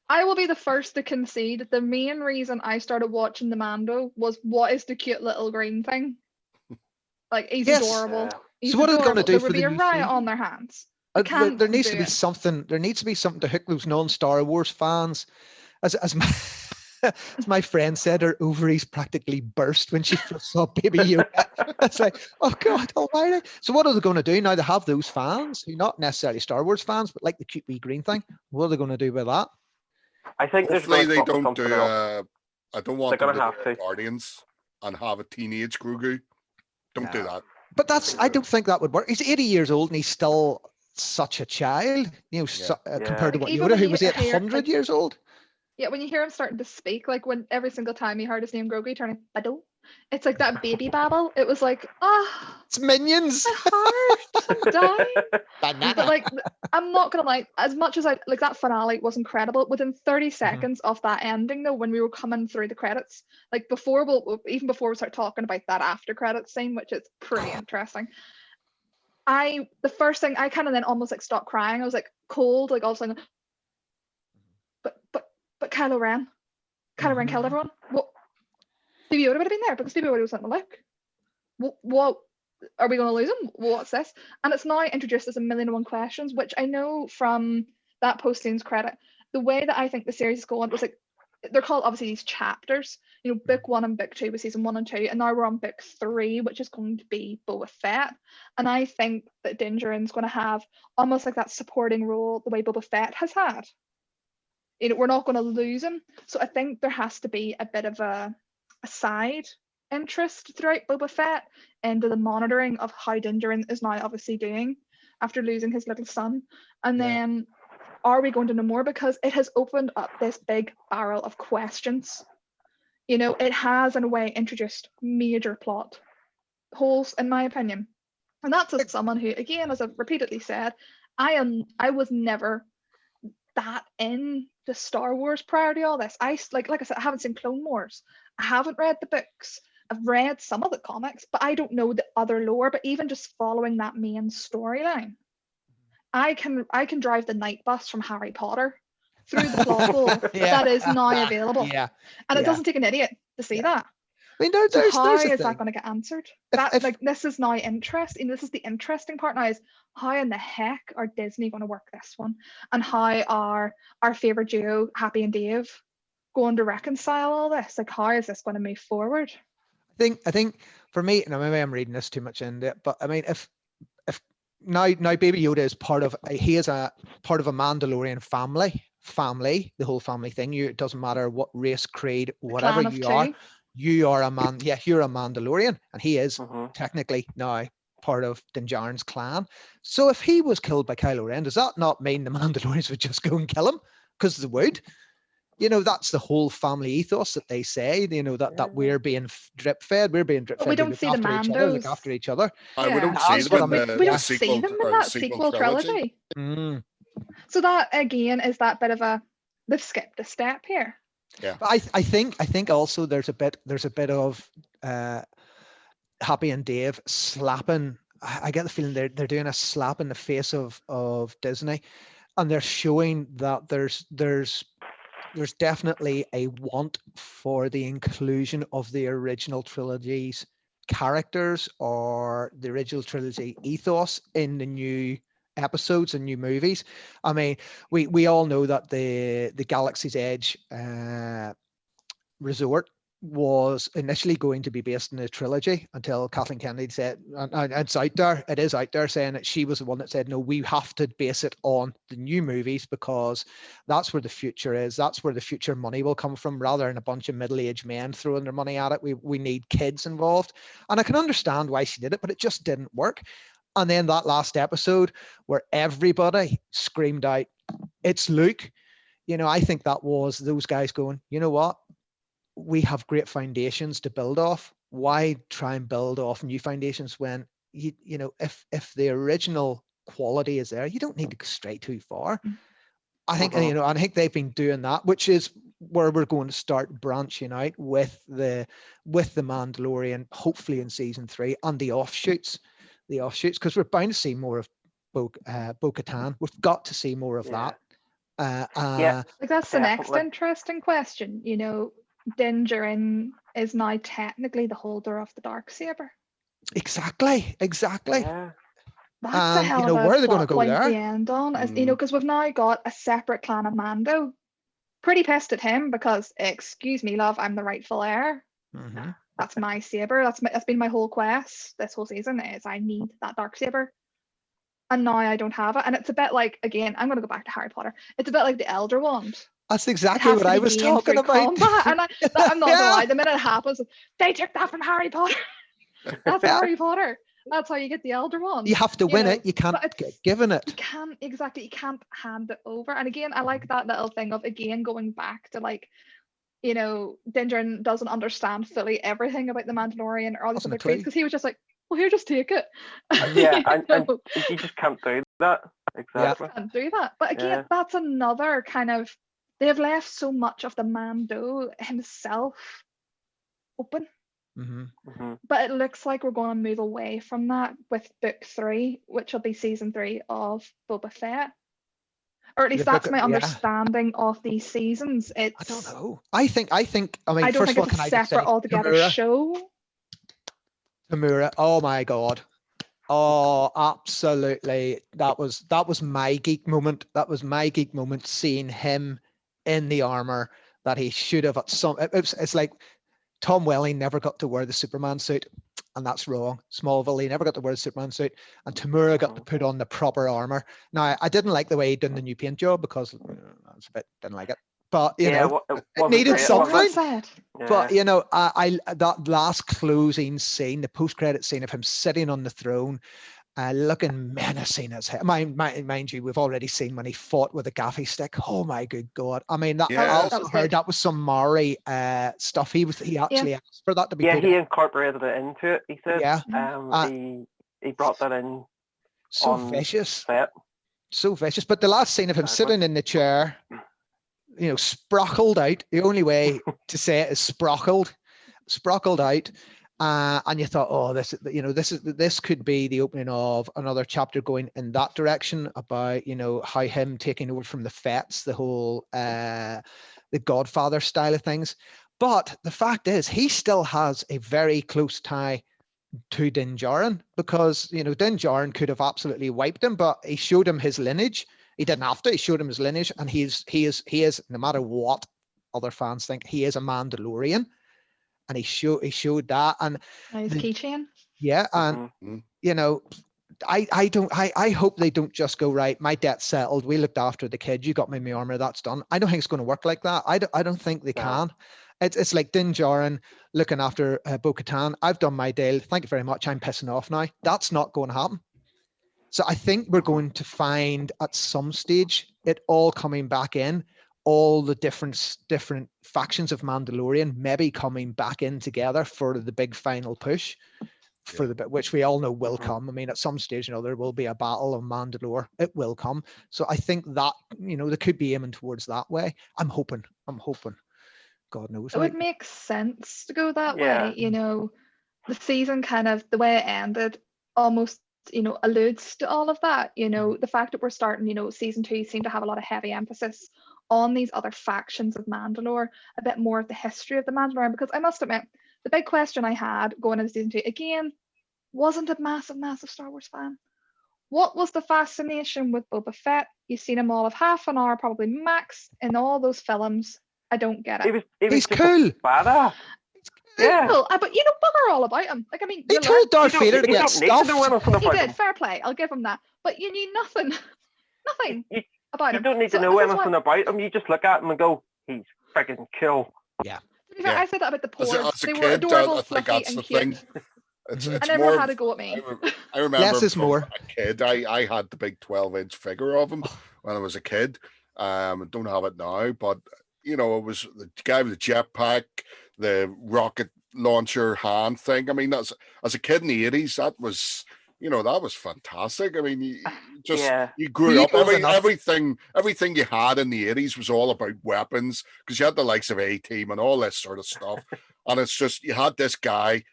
I will be the first to concede the main reason I started watching the Mando was, what is the cute little green thing? Like, he's adorable. He's so what adorable. are they going to do there would be a riot on their hands. There needs to be something. There needs to be something to hook those non-Star Wars fans. As as my friend said, her ovaries practically burst when she first saw Baby Yoda. It's like, oh God almighty. So what are they going to do now? They have those fans who not necessarily Star Wars fans, but like the cute wee green thing. What are they going to do with that? I think there's Hopefully going to they come don't something do. else. I don't want They're them to gonna do have to. Guardians and have a teenage Grogu. Don't do No. that. But I don't think that would work. He's 80 years old and he's still such a child, you know, compared to Like, what even Yoda, when who you was hear 800 like, years old. yeah, when you hear him starting to speak, like when every single time he heard his name Grogu turning, Bado, it's like that baby babble. It was like, It's Minions. my heart, I'm dying. Banana. But like, I'm not gonna lie, as much as I like that finale was incredible, within 30 seconds of that ending though, when we were coming through the credits, like even before we start talking about that after credits scene, which is pretty interesting, the first thing I kind of then almost like stopped crying. I was like cold, like all of a sudden, but Kylo Ren killed everyone. What? Baby Yoda would have been there because Baby Yoda was letting look. What are we going to lose him? What's this? And it's now introduced as a million and one questions, which I know from that post-scenes credit, the way that I think the series is going was like, they're called obviously these chapters, you know, book 1 and book 2 was season 1 and 2, and now we're on book 3, which is going to be Boba Fett. And I think that Din Djarin's going to have almost like that supporting role the way Boba Fett has had. You know, we're not going to lose him. So I think there has to be a bit of a side interest throughout Boba Fett into the monitoring of how Din Djarin is now obviously doing after losing his little son. And then are we going to know more? Because it has opened up this big barrel of questions. You know, it has in a way introduced major plot holes, in my opinion. And that's as someone who, again, as I've repeatedly said, I was never that into Star Wars prior to all this. Like I said, I haven't seen Clone Wars. I haven't read the books. I've read some of the comics, but I don't know the other lore. But even just following that main storyline, I can drive the night bus from Harry Potter through the plot hole that is now available. Yeah. And it doesn't take an idiot to see that. I mean, So how is that going to get answered? This is now interesting. This is the interesting part now, is how in the heck are Disney going to work this one? And how are our favorite duo, Happy and Dave, going to reconcile all this? Like, how is this going to move forward? I think for me, and maybe I'm reading this too much into it, but I mean, if now Baby Yoda is part of a Mandalorian family, the whole family thing. It doesn't matter what race, creed, whatever you are. You are a man. Yeah, you're a Mandalorian, and he is technically now part of Din Djarin's clan. So if he was killed by Kylo Ren, does that not mean the Mandalorians would just go and kill him? Because they would. You know, that's the whole family ethos that they say. You know, that we're being drip fed. We're being drip fed. We don't see the Mandos. Look after each other. We don't see them in we don't see them in that sequel trilogy. So that again is that bit of they've skipped a step here. Yeah, but I think also there's a bit of Happy and Dave slapping. I get the feeling they're doing a slap in the face of Disney, and they're showing that there's definitely a want for the inclusion of the original trilogy's characters or the original trilogy ethos in the new episodes and new movies. I mean, we all know that the Galaxy's Edge resort was initially going to be based in a trilogy until Kathleen Kennedy said, and it is out there saying that she was the one that said, no, we have to base it on the new movies because that's where the future is. That's where the future money will come from, rather than a bunch of middle-aged men throwing their money at it. We need kids involved. And I can understand why she did it, but it just didn't work. And then that last episode where everybody screamed out, it's Luke. You know, I think that was those guys going, you know what? We have great foundations to build off. Why try and build off new foundations when you know, if the original quality is there, you don't need to go straight too far. I think, you know, I think they've been doing that, which is where we're going to start branching out with the Mandalorian, hopefully in season 3, and the offshoots, because we're bound to see more of Bo-Katan. We've got to see more of that. Like that's the next interesting question. You know, Din Djarin is now technically the holder of the Darksaber. Exactly. Yeah. That's a hell of a where are they going to plot go point there? to end on, as you know, because we've now got a separate clan of Mando pretty pissed at him because, excuse me, love, I'm the rightful heir. Mm-hmm. That's my saber. That's been my whole quest this whole season, is I need that dark saber. And now I don't have it. And it's a bit like, again, I'm going to go back to Harry Potter. It's a bit like the Elder Wand. That's It exactly has what to I be was gained talking through about. combat. And I'm not Yeah. gonna lie, the minute it happens, they took that from Harry Potter. That's Yeah. Harry Potter. That's how you get the Elder Wand. You have to win know, it. You can't but it's- get given it. You can't hand it over. And again, I like that little thing of, again, going back to, like, you know, Dingerin doesn't understand fully everything about the Mandalorian or all these Wasn't a other creeds, clue. because he was just like, well, here, just take it. Yeah, You and know? you just can't do that. Exactly. Can't do that. But again, Yeah. that's another kind of, they've left so much of the Mando himself open. Mm-hmm. Mm-hmm. But it looks like we're going to move away from that with book 3, which will be season 3 of Boba Fett. Or at least The book- that's my yeah. understanding of these seasons. I It's, don't know. I mean, I don't first think of all, it's can a I just say, separate altogether Tamura, show. Tamura, oh my God. Oh, absolutely. That was my geek moment. That was my geek moment, seeing him in the armor that he should have at some, it's like Tom Welling never got to wear the Superman suit, and that's wrong. Smallville, he never got to wear the Superman suit, and Tamura got to put on the proper armor. Now, I didn't like the way he done the new paint job, because I was a bit, didn't like it. But you know, it needed great, was something. it? Said. But you know, I that last closing scene, the post-credit scene of him sitting on the throne, looking menacing as hell. Mind you, we've already seen when he fought with a gaffy stick. Oh my good God! I mean, that, I Yes. also That was heard good. that was some Maori stuff. He actually asked for that to be Yeah, put he in. incorporated it into it. He said. Yeah. He brought that in. So on vicious, set. so vicious. But the last scene of him Exactly. sitting in the chair, you know, sprockled out. The only way to say it is sprockled out. And you thought, oh, this could be the opening of another chapter going in that direction, about, you know, how him taking over from the Fets, the whole the Godfather style of things. But the fact is, he still has a very close tie to Din Djarin, because, you know, Din Djarin could have absolutely wiped him, but he showed him his lineage. He didn't have to. He showed him his lineage, and he is, no matter what other fans think, he is a Mandalorian. And he showed that, and His keychain. yeah, and you know, I hope they don't just go, right, my debt's settled, we looked after the kid, you got me my armor, that's done. I don't think it's going to work like that. I don't think they can. It's like Din Djarin looking after Bo-Katan. I've done my deal, thank you very much, I'm pissing off now. That's not going to happen. So I think we're going to find at some stage it all coming back in, all the different factions of Mandalorian maybe coming back in together for the big final push, for the bit which we all know will come. I mean, at some stage, you know, there will be a battle of Mandalore. It will come. So I think that, you know, they could be aiming towards that way. I'm hoping. God knows. It would make sense to go that way. You know, the season kind of, the way it ended, almost, you know, alludes to all of that. You know, the fact that we're starting, you know, season 2 seemed to have a lot of heavy emphasis on these other factions of Mandalore, a bit more of the history of the Mandalorian, because I must admit, the big question I had going into season 2, again, wasn't a massive Star Wars fan. What was the fascination with Boba Fett? You've seen him all of half an hour, probably max, in all those films. I don't get it. He's cool. Badass. Yeah. Cool. But you know, bugger all about him. Like, I mean, he told Darth Vader to get stuffed. He did. Fair play. I'll give him that. But you knew nothing about him. You don't need to know anything about him. You just look at him and go, he's freaking cool. Yeah. I said that about the porgs. As a They kid, were adorable, I think fluffy, that's and the cute. thing. It's I never more had a go at me. I remember Less is from more. a kid. I had the big 12-inch figure of him when I was a kid. I don't have it now, but you know, it was the guy with the jetpack, the rocket launcher hand thing. I mean, that's, as a kid in the 80s, that was, you know, that was fantastic. I mean, you grew up, everything you had in the 80s was all about weapons, because you had the likes of A-Team and all this sort of stuff. And it's just, you had this guy,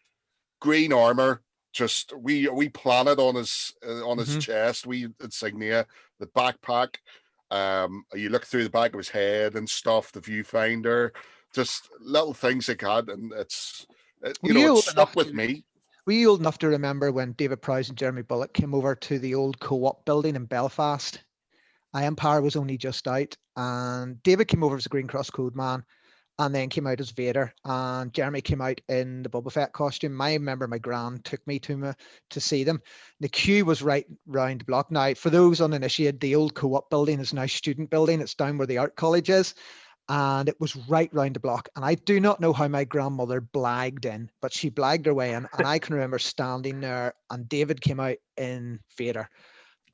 green armor, just we planet on his chest, we insignia, the backpack. You look through the back of his head and stuff, the viewfinder, just little things like that, and it stuck with me. Were you old enough to remember when David Prowse and Jeremy Bulloch came over to the old Co-op building in Belfast, Empire was only just out, and David came over as a Green Cross Code man, and then came out as Vader, and Jeremy came out in the Boba Fett costume. I remember my gran took me to see them. The queue was right round the block. Now, for those uninitiated, the old co-op building is now student building. It's down where the art college is, and it was right round the block. And I do not know how my grandmother blagged in, but she blagged her way in, and I can remember standing there, and David came out in Vader.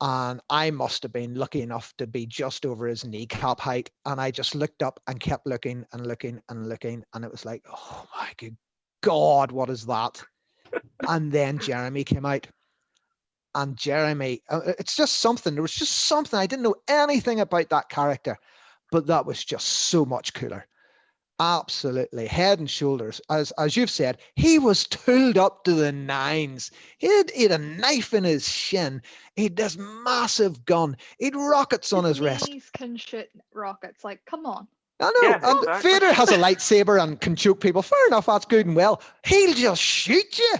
And I must have been lucky enough to be just over his kneecap height. And I just looked up and kept looking and looking and looking. And it was like, oh my good God, what is that? And then Jeremy came out. And Jeremy, it's just something. There was just something. I didn't know anything about that character, but that was just so much cooler. Absolutely, head and shoulders. As you've said, he was tooled up to the nines. He had a knife in his shin. He had this massive gun. He had rockets on his wrist. Knees can shoot rockets. Like, come on. I know. Yeah, and exactly. Vader has a lightsaber and can choke people. Fair enough, that's good and well. He'll just shoot you,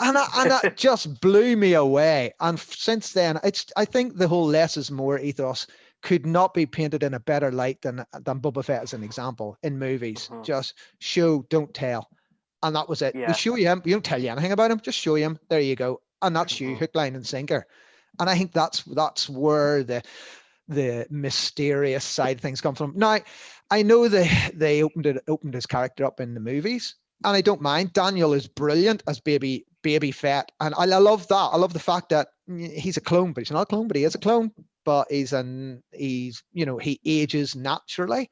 and that just blew me away. And since then, I think the whole less is more ethos could not be painted in a better light than Boba Fett as an example in movies. Just show, don't tell. And that was it. Yeah. We show you him. We don't tell you anything about him. Just show you him. There you go. And that's you, hook, line, and sinker. And I think that's where the mysterious side of things come from. Now, I know they opened his character up in the movies, and I don't mind. Daniel is brilliant as baby Fett. And I love that. I love the fact that he's a clone, but he's not a clone, but he is a clone. But he ages naturally.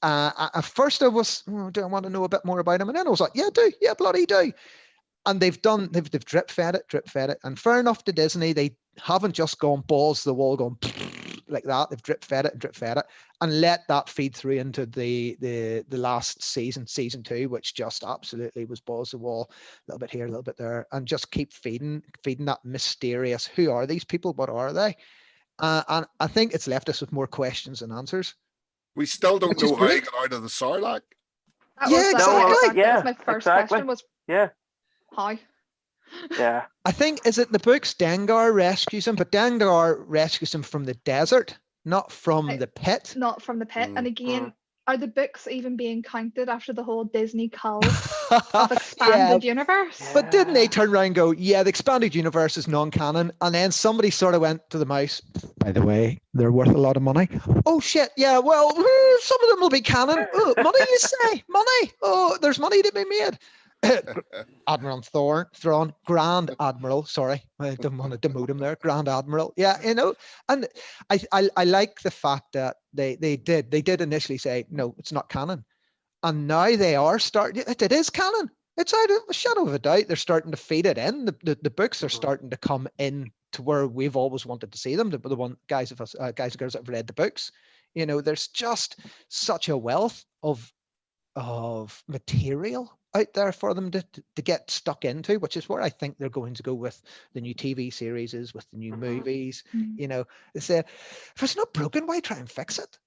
At first I was, do I want to know a bit more about him? And then I was like, yeah, bloody do. And they've drip fed it. And fair enough to Disney, they haven't just gone balls to the wall going like that. They've drip fed it, and let that feed through into the last season 2, which just absolutely was balls to the wall, a little bit here, a little bit there, and just keep feeding that mysterious, who are these people? What are they? And I think it's left us with more questions than answers. We still don't know how he got out of the Sarlacc. That was my first question was, how? Yeah. I think, is it the books Dengar rescues him, but Dengar rescues him from the desert, not from the pit. Not from the pit. And again, are the books even being counted after the whole Disney cult of expanded universe? Yeah. But didn't they turn around and go, yeah, the expanded universe is non-canon? And then somebody sort of went to the mouse, by the way, they're worth a lot of money. Oh shit, yeah, well, some of them will be canon. Oh, money, you say? Money? Oh, there's money to be made. Admiral Thrawn, Grand Admiral, sorry, I don't want to demote him there, Grand Admiral. Yeah, and I like the fact that they did initially say, no, it's not canon. And now they are starting, it is canon. It's out of a shadow of a doubt. They're starting to feed it in. The books are starting to come in to where we've always wanted to see them. The one guys and girls that have read the books, there's just such a wealth of material out there for them to get stuck into, which is where I think they're going to go with the new TV series, with the new movies. They say, if it's not broken, why try and fix it?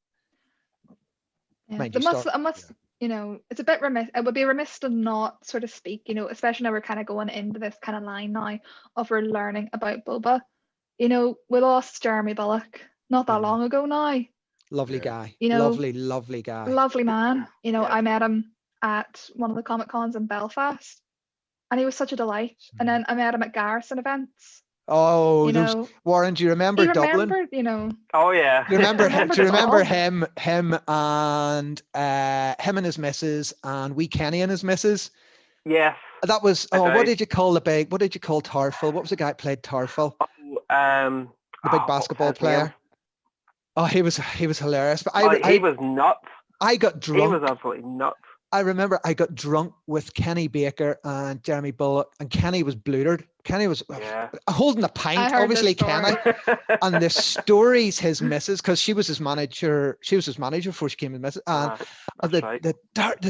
Yeah. It's a bit remiss. It would be remiss to not sort of speak, especially now we're kind of going into this kind of line now of we're learning about Boba. We lost Jeremy Bulloch not that long ago now. Lovely guy. Lovely guy. Lovely man. I met him at one of the Comic Cons in Belfast, and he was such a delight. And then I met him at Garrison events. Oh, Warren, do you remember Dublin? Oh yeah. Do you remember him? Do you remember him and his missus and wee Kenny and his missus? Yes. That was what did you call Tarful? What was the guy that played Tarful? The big basketball player. Oh, he was hilarious. But he was nuts. I got drunk. He was absolutely nuts. I remember I got drunk with Kenny Baker and Jeremy Bulloch, and Kenny was blootered. Kenny was holding a pint, obviously Kenny. And the stories his missus, because she was his manager before she came to missus, and the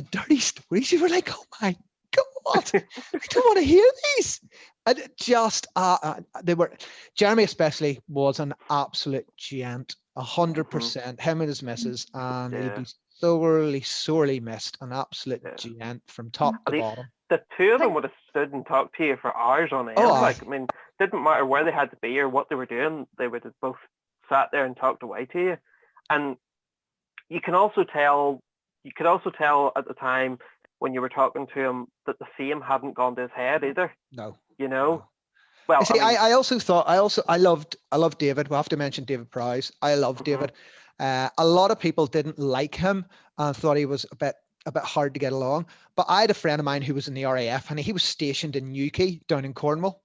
dirty stories, you were like, oh my God, I don't want to hear these. And just Jeremy especially was an absolute gent, 100%. Him and his missus, and he'd be sorely missed, an absolute gent from top to bottom. The two of them would have stood and talked to you for hours on end. Didn't matter where they had to be or what they were doing, they would have both sat there and talked away to you. And you can also tell at the time when you were talking to him that the fame hadn't gone to his head either. No. You know? No. Well, See, I mean, I loved David. We have to mention David Prowse. I love David. A lot of people didn't like him and thought he was a bit hard to get along. But I had a friend of mine who was in the RAF and he was stationed in Newquay down in Cornwall.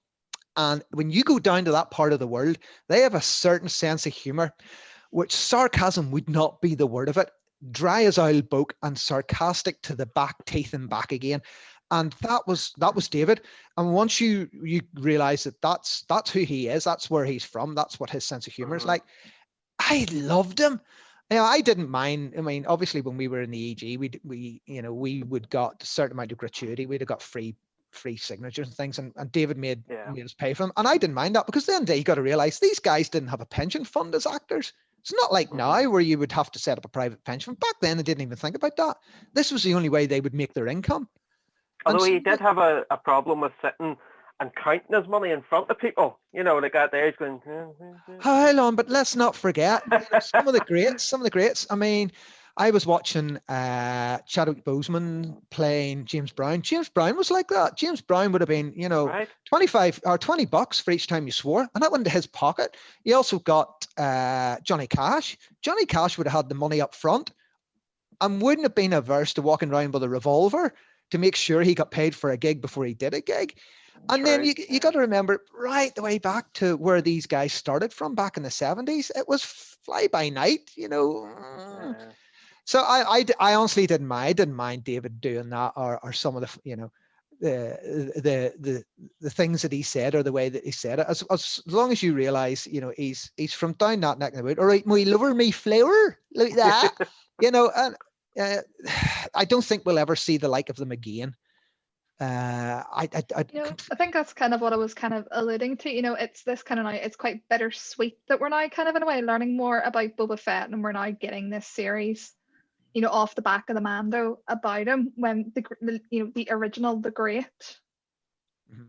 And when you go down to that part of the world, they have a certain sense of humor, which sarcasm would not be the word of it. Dry as oil boke and sarcastic to the back teeth and back again. And that was David. And once you realize that that's who he is, that's where he's from, that's what his sense of humor is like. I loved him. You know, I didn't mind. I mean, obviously when we were in the EG, we would got a certain amount of gratuity. We'd have got free signatures and things, and David made us pay for them. And I didn't mind that, because then you got to realize these guys didn't have a pension fund as actors. It's not like now where you would have to set up a private pension fund. Back then they didn't even think about that. This was the only way they would make their income. Although he did have a problem with sitting and counting his money in front of people, you know, like out there he's going. Hold on, but let's not forget some of the greats. I mean, I was watching Chadwick Boseman playing James Brown. James Brown was like that. James Brown would have been, you know, Right. 25 or $20 for each time you swore, and that went into his pocket. You also got Johnny Cash. Johnny Cash would have had the money up front and wouldn't have been averse to walking around with a revolver to make sure he got paid for a gig before he did a gig. And then you got to remember right the way back to where these guys started from back in the 70s. It was fly by night, you know. Yeah. So I honestly didn't mind. I didn't mind David doing that, or some of the, you know, the things that he said, or the way that he said it. As long as you realize, you know, he's from down that neck of the wood. All right, my lover, me flower, like that, you know. And I don't think we'll ever see the like of them again. I think that's kind of what I was kind of alluding to. You know, it's this kind of now, it's quite bittersweet that we're now kind of in a way learning more about Boba Fett, and we're now getting this series, you know, off the back of the Mando about him, when the original, the great,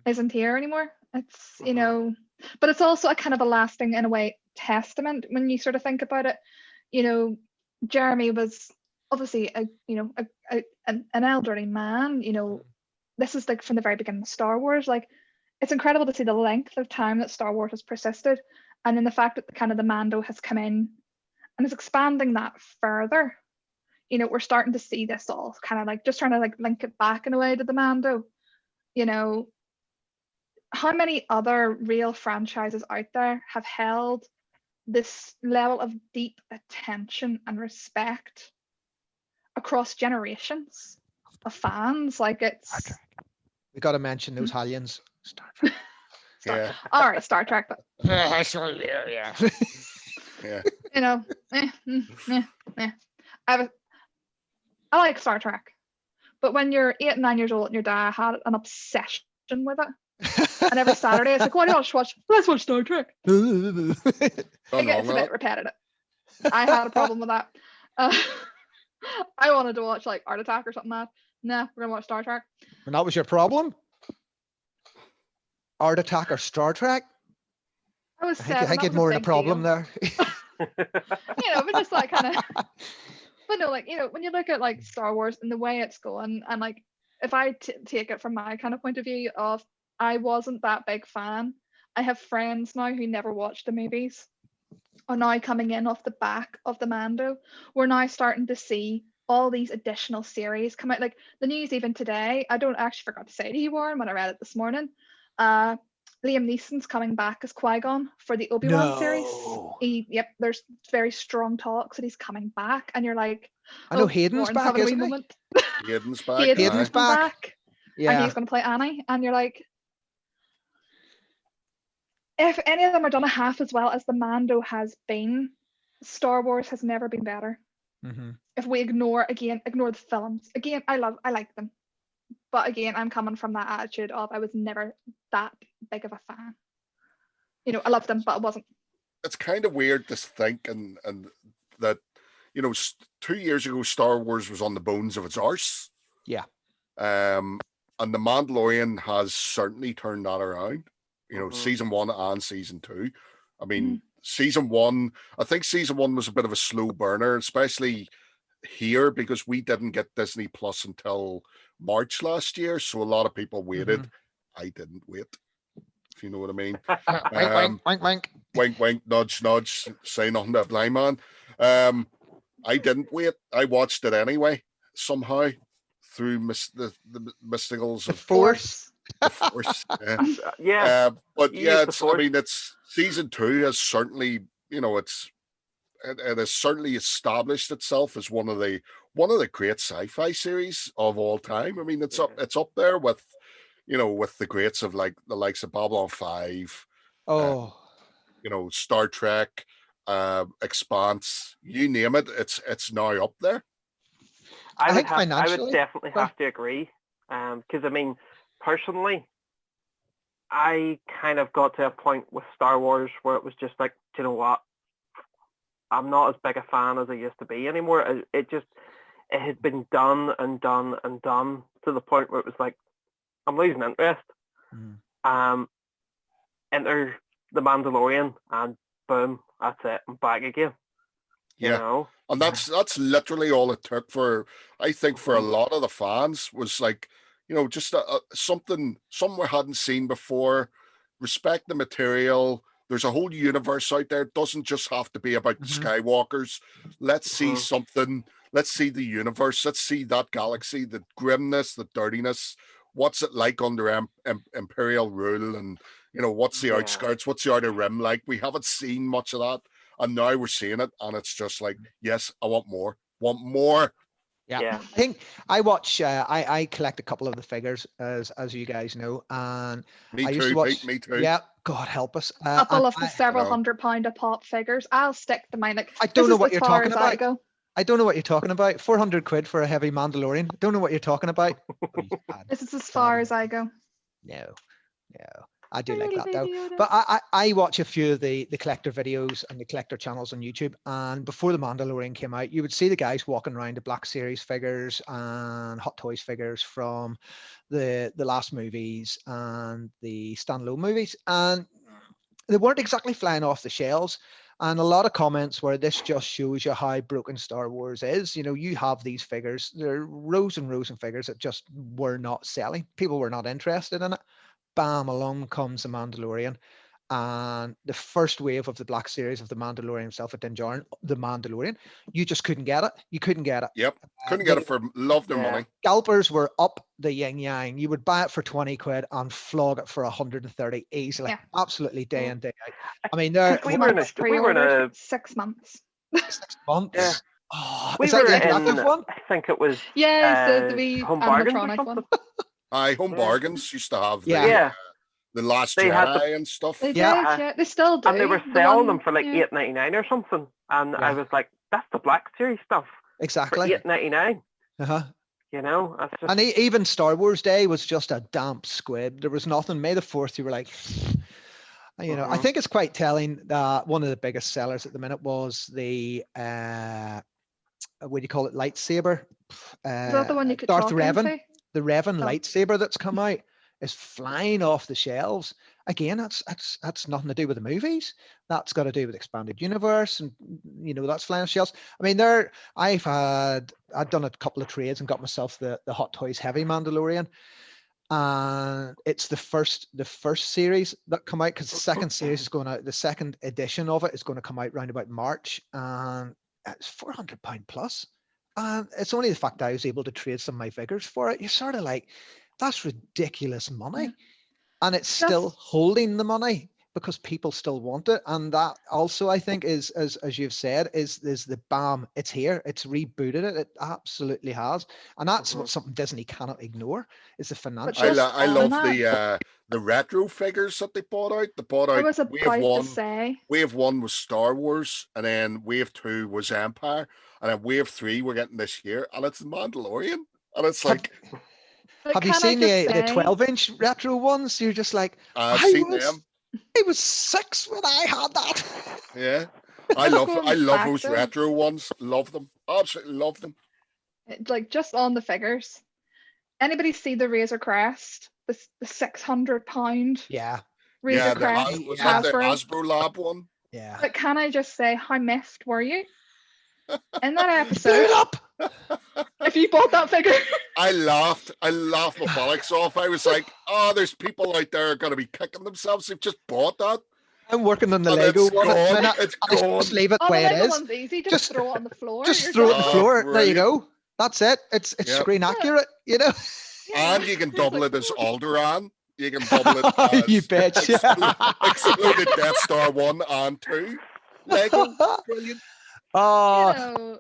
isn't here anymore. It's, you know, but it's also a kind of a lasting, in a way, testament when you sort of think about it. You know, Jeremy was obviously an elderly man. You know, this is like from the very beginning of Star Wars. Like, it's incredible to see the length of time that Star Wars has persisted, and then the fact that the Mando has come in and is expanding that further. You know, we're starting to see this all kind of like just trying to like link it back in a way to the Mando. You know, how many other real franchises out there have held this level of deep attention and respect across generations of fans? Like, it's, we got to mention those Hellions. Star Trek. Yeah. All right, Star Trek, but Yeah. Yeah. you know, I like Star Trek, but when you're 8 and 9 years old and your dad had an obsession with it, and every Saturday it's like, why don't you watch? Let's watch Star Trek. It gets a bit repetitive. I had a problem with that. I wanted to watch like Art Attack or something like that. Nah, we're gonna watch Star Trek. And that was your problem? Art Attack or Star Trek? I was I think you had more than a problem there. You know, but just like kind of. But no, like, you know, when you look at like Star Wars and the way it's going, and like, if I take it from my kind of point of view of, I wasn't that big fan. I have friends now who never watched the movies, are now coming in off the back of the Mando. We're now starting to see all these additional series come out. Like the news even today, I don't actually forgot to say to you, Warren, when I read it this morning, Liam Neeson's coming back as Qui-Gon for the Obi-Wan series. There's very strong talks that he's coming back, and you're like, I know Hayden's back, isn't he? Hayden's back. Hayden's back. Yeah. And he's going to play Annie, and you're like, if any of them are done a half as well as the Mando has been, Star Wars has never been better. If we ignore the films, again, I like them. But again, I'm coming from that attitude of, I was never that big of a fan. You know, I loved them, but I wasn't. It's kind of weird to think and that, you know, 2 years ago, Star Wars was on the bones of its arse. Yeah. And the Mandalorian has certainly turned that around. You know, season 1 and season 2. I mean, season one, I think season one was a bit of a slow burner, especially here because we didn't get Disney Plus until March last year. So a lot of people waited. I didn't wait, if you know what I mean. Wink, wink, wink, wink. Wink, wink, nudge, nudge, say nothing to a blind man. I didn't wait. I watched it anyway, somehow, through the mysticals of Force. the Force. Yeah. Yeah. But You yeah, use the it's, I Force. mean, it's season 2 has certainly, you know, it has certainly established itself as one of the great sci-fi series of all time. I mean, it's up there with, you know, with the greats of like the likes of Babylon 5, Oh, you know, Star Trek, Expanse, you name it, it's now up there. I think I would financially, definitely have to agree. Because I mean, personally, I kind of got to a point with Star Wars where it was just like, do you know what? I'm not as big a fan as I used to be anymore. It had been done and done and done to the point where it was like, I'm losing interest. Enter the Mandalorian and boom, that's it. I'm back again. Yeah. You know? And that's literally all it took for, I think, for a lot of the fans was like, you know, just something we hadn't seen before. Respect the material. There's a whole universe out there. It doesn't just have to be about the Skywalkers. Let's see something. Let's see the universe. Let's see that galaxy, the grimness, the dirtiness. What's it like under Imperial rule? And, you know, what's the outskirts? What's the Outer Rim like? We haven't seen much of that. And now we're seeing it. And it's just like, yes, I want more. Want more. Yeah. I think I watch. I collect a couple of the figures, as you guys know, and Me I too, used to watch. me too. Yeah, God help us. A couple of the several £100 a pop figures. I'll stick to mine. Like, I don't know what as you're far talking as I about. go. I don't know what you're talking about. 400 quid for a heavy Mandalorian. Don't know what you're talking about. This is as far as I go. No. I do like that though. But I watch a few of the collector videos and the collector channels on YouTube. And before the Mandalorian came out, you would see the guys walking around the Black Series figures and Hot Toys figures from the last movies and the standalone movies. And they weren't exactly flying off the shelves. And a lot of comments where this just shows you how broken Star Wars is. You know, you have these figures, there are rows and rows of figures that just were not selling. People were not interested in it. Bam, along comes the Mandalorian. And the first wave of the Black Series of the Mandalorian himself at Din Djarin, the Mandalorian, you just couldn't get it. You couldn't get it. Yep. Couldn't get it for love their money. Scalpers were up the yin yang. You would buy it for 20 quid and flog it for 130 easily. Yeah. Absolutely day in, day out. I mean, we were in a 6 months. 6 months. Yeah. Oh, we is that were the interactive one? I think it was the Home Bargains or something. Home Bargains used to have the Last they Jedi and stuff. They did, yeah. They still do. And they were selling them for like $8.99 or something. And I was like, that's the Black Series stuff. Exactly. For $8.99. You know? Just... And even Star Wars Day was just a damp squib. There was nothing. May the 4th, you were like... You know, I think it's quite telling that one of the biggest sellers at the minute was the what do you call it, lightsaber? Is that the one you could Darth talk Revan, into? the Revan lightsaber that's come out is flying off the shelves. Again, that's nothing to do with the movies. That's got to do with expanded universe, and you know that's flying off shelves. I mean, I'd done a couple of trades and got myself the Hot Toys Heavy Mandalorian. It's the first series that come out, because the second series is going out. The second edition of it is going to come out round about March, and it's £400 plus. And it's only the fact that I was able to trade some of my figures for it. You're sort of like, that's ridiculous money, and it's still holding the money because people still want it. And that also, I think, is as you've said, is the bam. It's here. It's rebooted it. It absolutely has, and that's something Disney cannot ignore. Is the financial. I love the retro figures that they bought out. They bought out. I was about to say. Wave 1 was Star Wars, and then Wave 2 was Empire, and then Wave 3 we're getting this year, and it's Mandalorian, and it's like. Have you seen the 12-inch retro ones? You're just like, I've seen them. It was 6 when I had that. Yeah, I love those retro ones. Love them, absolutely love them. Like, just on the figures, anybody see the Razor Crest? The £600? Yeah. Yeah, Razor Crest, was that the Hasbro. Hasbro Lab one? Yeah. But can I just say, how missed were you in that Blew it episode? up. If you bought that figure, I laughed my bollocks off. I was like, oh, there's people out there going to be kicking themselves. They've just bought that. I'm working on the And Lego it's one at the gone. minute. It's And gone. just leave it oh, the the way it Lego is. one's easy. Just Just- throw it on the floor. Just You're throw it on done. the Oh, floor. There you brilliant. go. That's it. It's Yep. screen accurate, you know. Yeah. And you can It's double like, it as Alderaan. You can double it as You betcha. exploded Death Star 1 and 2. Lego. Brilliant. Oh, you know,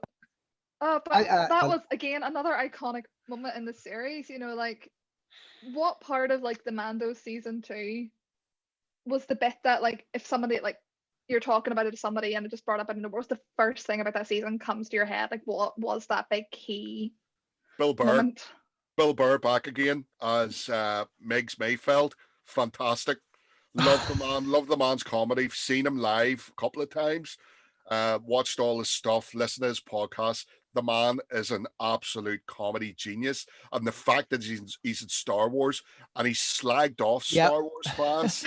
but that was again another iconic moment in the series. You know, like what part of like the Mando season 2 was the bit that like if somebody like you're talking about it to somebody and it just brought up and what's the first thing about that season comes to your head? Like what was that big key Bill Burr. moment? Bill Burr back again as Miggs Mayfeld. Fantastic. Love the man. Love the man's comedy. Seen him live a couple of times. Watched all his stuff. Listened to his podcast. The man is an absolute comedy genius. And the fact that he's in Star Wars and he's slagged off Star Wars fans.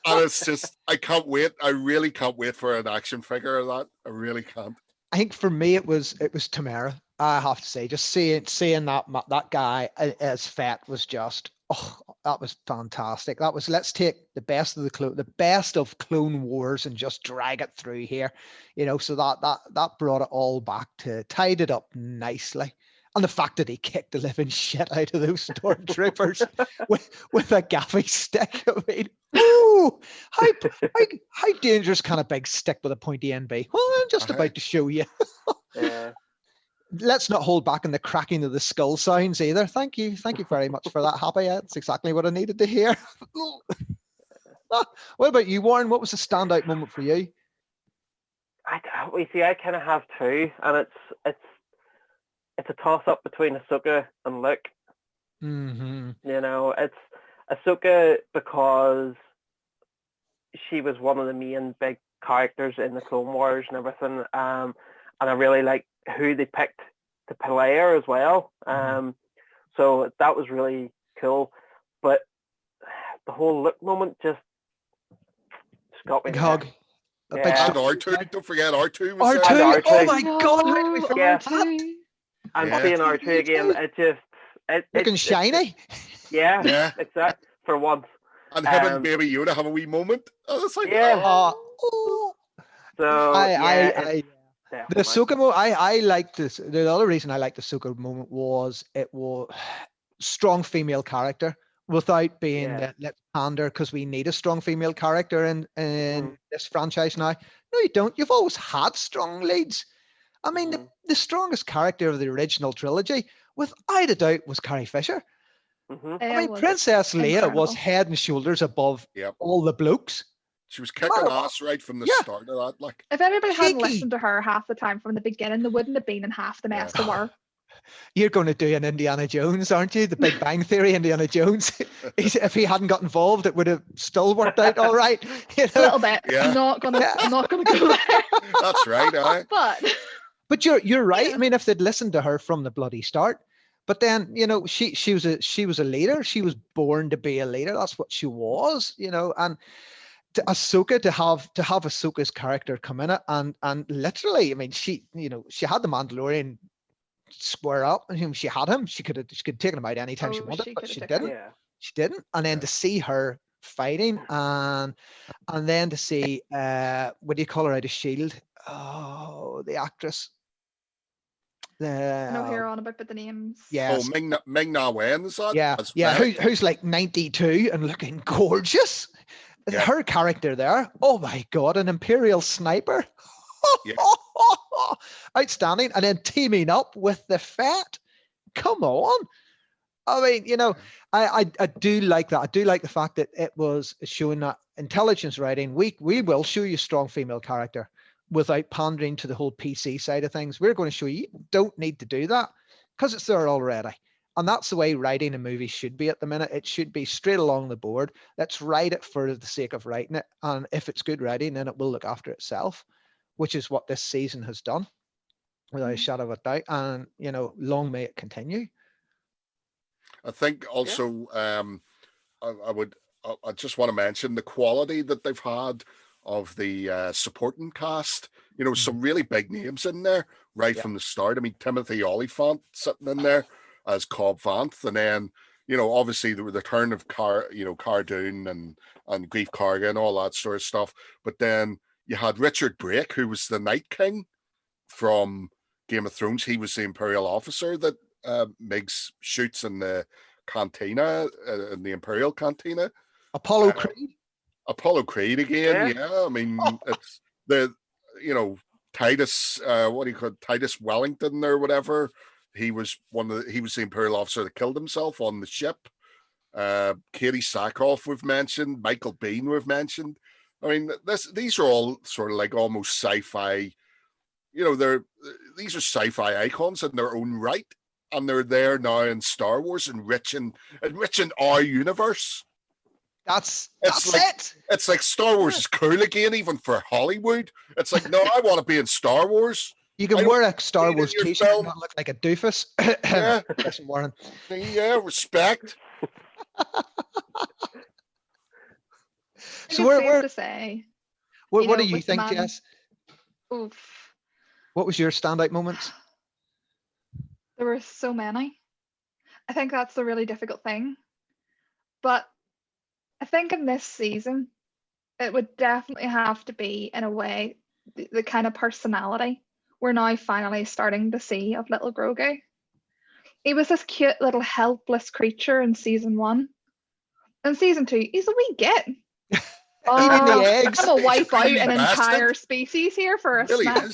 And it's just, I can't wait. I really can't wait for an action figure of that. I really can't. I think for me it was Tamara. I have to say, just seeing that guy as Fett was just that was fantastic. That was let's take the best of Clone Wars and just drag it through here, you know. So that brought it all back to tied it up nicely. And the fact that he kicked the living shit out of those stormtroopers with a gaffy stick. I mean, ooh, how dangerous can a big stick with a pointy end be? Well, I'm just about to show you. Yeah. Let's not hold back on the cracking of the skull sounds either. Thank you very much for that, Happy. That's exactly what I needed to hear. What about you, Warren? What was the standout moment for you? I kind of have two, and it's a toss up between Ahsoka and Luke. Mm-hmm. You know, it's Ahsoka because she was one of the main big characters in the Clone Wars and everything. And I really like who they picked to play her as well. So that was really cool. But the whole Luke moment just got me. Big hug. And R2, don't forget R2 was R2. there. Oh my God! How did we forget R2. that? And seeing R2 again, looking shiny. Yeah, exactly. For once. And him and Baby Yoda have a wee moment. Oh, it's like, So the Ahsoka moment. I like this. The other reason I liked the Ahsoka moment was it was strong female character without being let's pander because we need a strong female character in this franchise now. No, you don't. You've always had strong leads. I mean, the strongest character of the original trilogy, without a doubt, was Carrie Fisher. I mean, Princess Leia was head and shoulders above all the blokes. She was kicking ass right from the start of that. Like, if everybody hadn't listened to her half the time from the beginning, they wouldn't have been in half the mess they were. You're going to do an Indiana Jones, aren't you? The Big Bang Theory Indiana Jones. If he hadn't got involved, it would have still worked out all right. You know? A little bit. I'm not gonna go there. That's right, But you're right. I mean, if they'd listened to her from the bloody start, but then you know she was a leader. She was born to be a leader. That's what she was. You know, and to Ahsoka to have Ahsoka's character come in it and literally, I mean, she had the Mandalorian square up, and she had him. She could have taken him out anytime she wanted, but she didn't. She didn't. And then to see her fighting and then to see what do you call her out of Shield? Oh, the actress. I know here on about the names. Yes. Oh, Ming-Na Wen, is that? Yeah. Who's like 92 and looking gorgeous. Yeah. Her character there. Oh my God, an Imperial sniper. Outstanding. And then teaming up with the Fett. Come on. I mean, you know, I do like that. I do like the fact that it was showing that intelligence writing. We will show you strong female character without pandering to the whole PC side of things. We're going to show you don't need to do that because it's there already. And that's the way writing a movie should be at the minute. It should be straight along the board. Let's write it for the sake of writing it. And if it's good writing, then it will look after itself, which is what this season has done without a shadow of a doubt. And, you know, long may it continue. I think also I would I just want to mention the quality that they've had of the supporting cast. You know, some really big names in there right from the start. I mean, Timothy Olyphant sitting in there as Cobb Vanth, and then, you know, obviously the return of Cardoon and Grief Karga and all that sort of stuff. But then you had Richard Brake, who was the Night King from Game of Thrones. He was the Imperial officer that Miggs shoots in the cantina, in the Imperial cantina. Apollo Creed. Apollo Creed again, yeah. I mean, it's the, you know, Titus, what do you call it? Titus Wellington or whatever. He was the Imperial officer that killed himself on the ship. Katie Sackhoff we've mentioned, Michael Biehn we've mentioned. I mean, these are all sort of like almost sci-fi. You know, these are sci-fi icons in their own right, and they're there now in Star Wars, enriching our universe. That's it. It's like Star Wars is cool again, even for Hollywood. It's like, no, I want to be in Star Wars. You can wear a Star Wars t-shirt and not look like a doofus. Yeah. Listen, Warren. Yeah, respect. So where to say? What do you think, Jess? Oof. What was your standout moments? There were so many. I think that's the really difficult thing. But I think in this season, it would definitely have to be, in a way, the kind of personality we're now finally starting to see of little Grogu. He was this cute little helpless creature in season 1. In season 2, he's a wee git. Eating the eggs. I'm gonna wipe out an entire species here for a snack.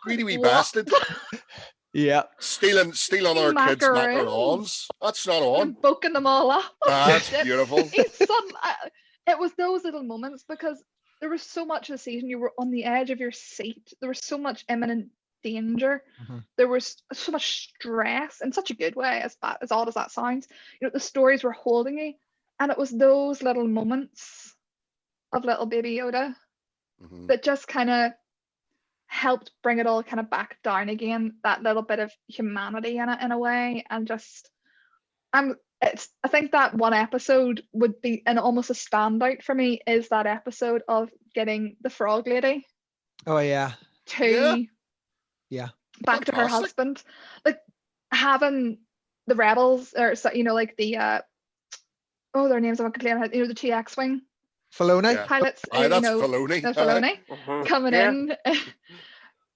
Greedy wee bastard. Yeah. Stealing our kids' macarons. That's not on. And boking them all up. That's beautiful. It was those little moments, because there was so much of the season you were on the edge of your seat. There was so much imminent danger. There was so much stress in such a good way, as odd as that sounds. You know, the stories were holding you, and it was those little moments of little baby Yoda that just kind of helped bring it all kind of back down again, that little bit of humanity in it, in a way. And just I think that one episode would be, and almost a standout for me, is that episode of getting the frog lady back to Fantastic. her husband, like having the rebels, or you know, like the their names I'm completely, you know, the two X-wing Filoni pilots, that's Filoni. Filoni coming in.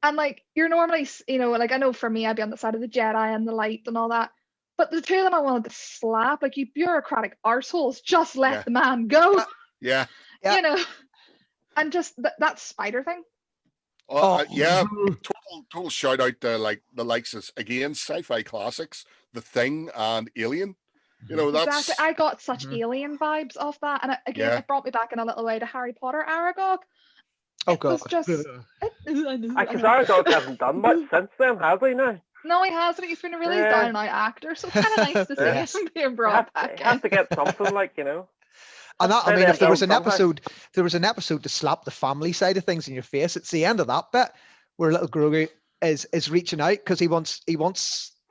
And like, you're normally, you know, like, I know for me, I'd be on the side of the Jedi and the light and all that, but the two of them I wanted to slap, like, you bureaucratic arseholes, just let the man go. Yeah. You know, and just that spider thing. Total shout out to like the likes of, again, sci-fi classics, The Thing and Alien. You know, that's exactly. I got such Alien vibes off that, and it brought me back in a little way to Harry Potter Aragog. Oh god! It was just, because Aragog hasn't done much since then, has he? Now. No, he hasn't. He's been a really down and out actor, so it's kind of nice to see him being brought back. You have to get something, like, you know. And that, I mean, if there was an episode to slap the family side of things in your face, it's the end of that bit where little Grogu is reaching out because he wants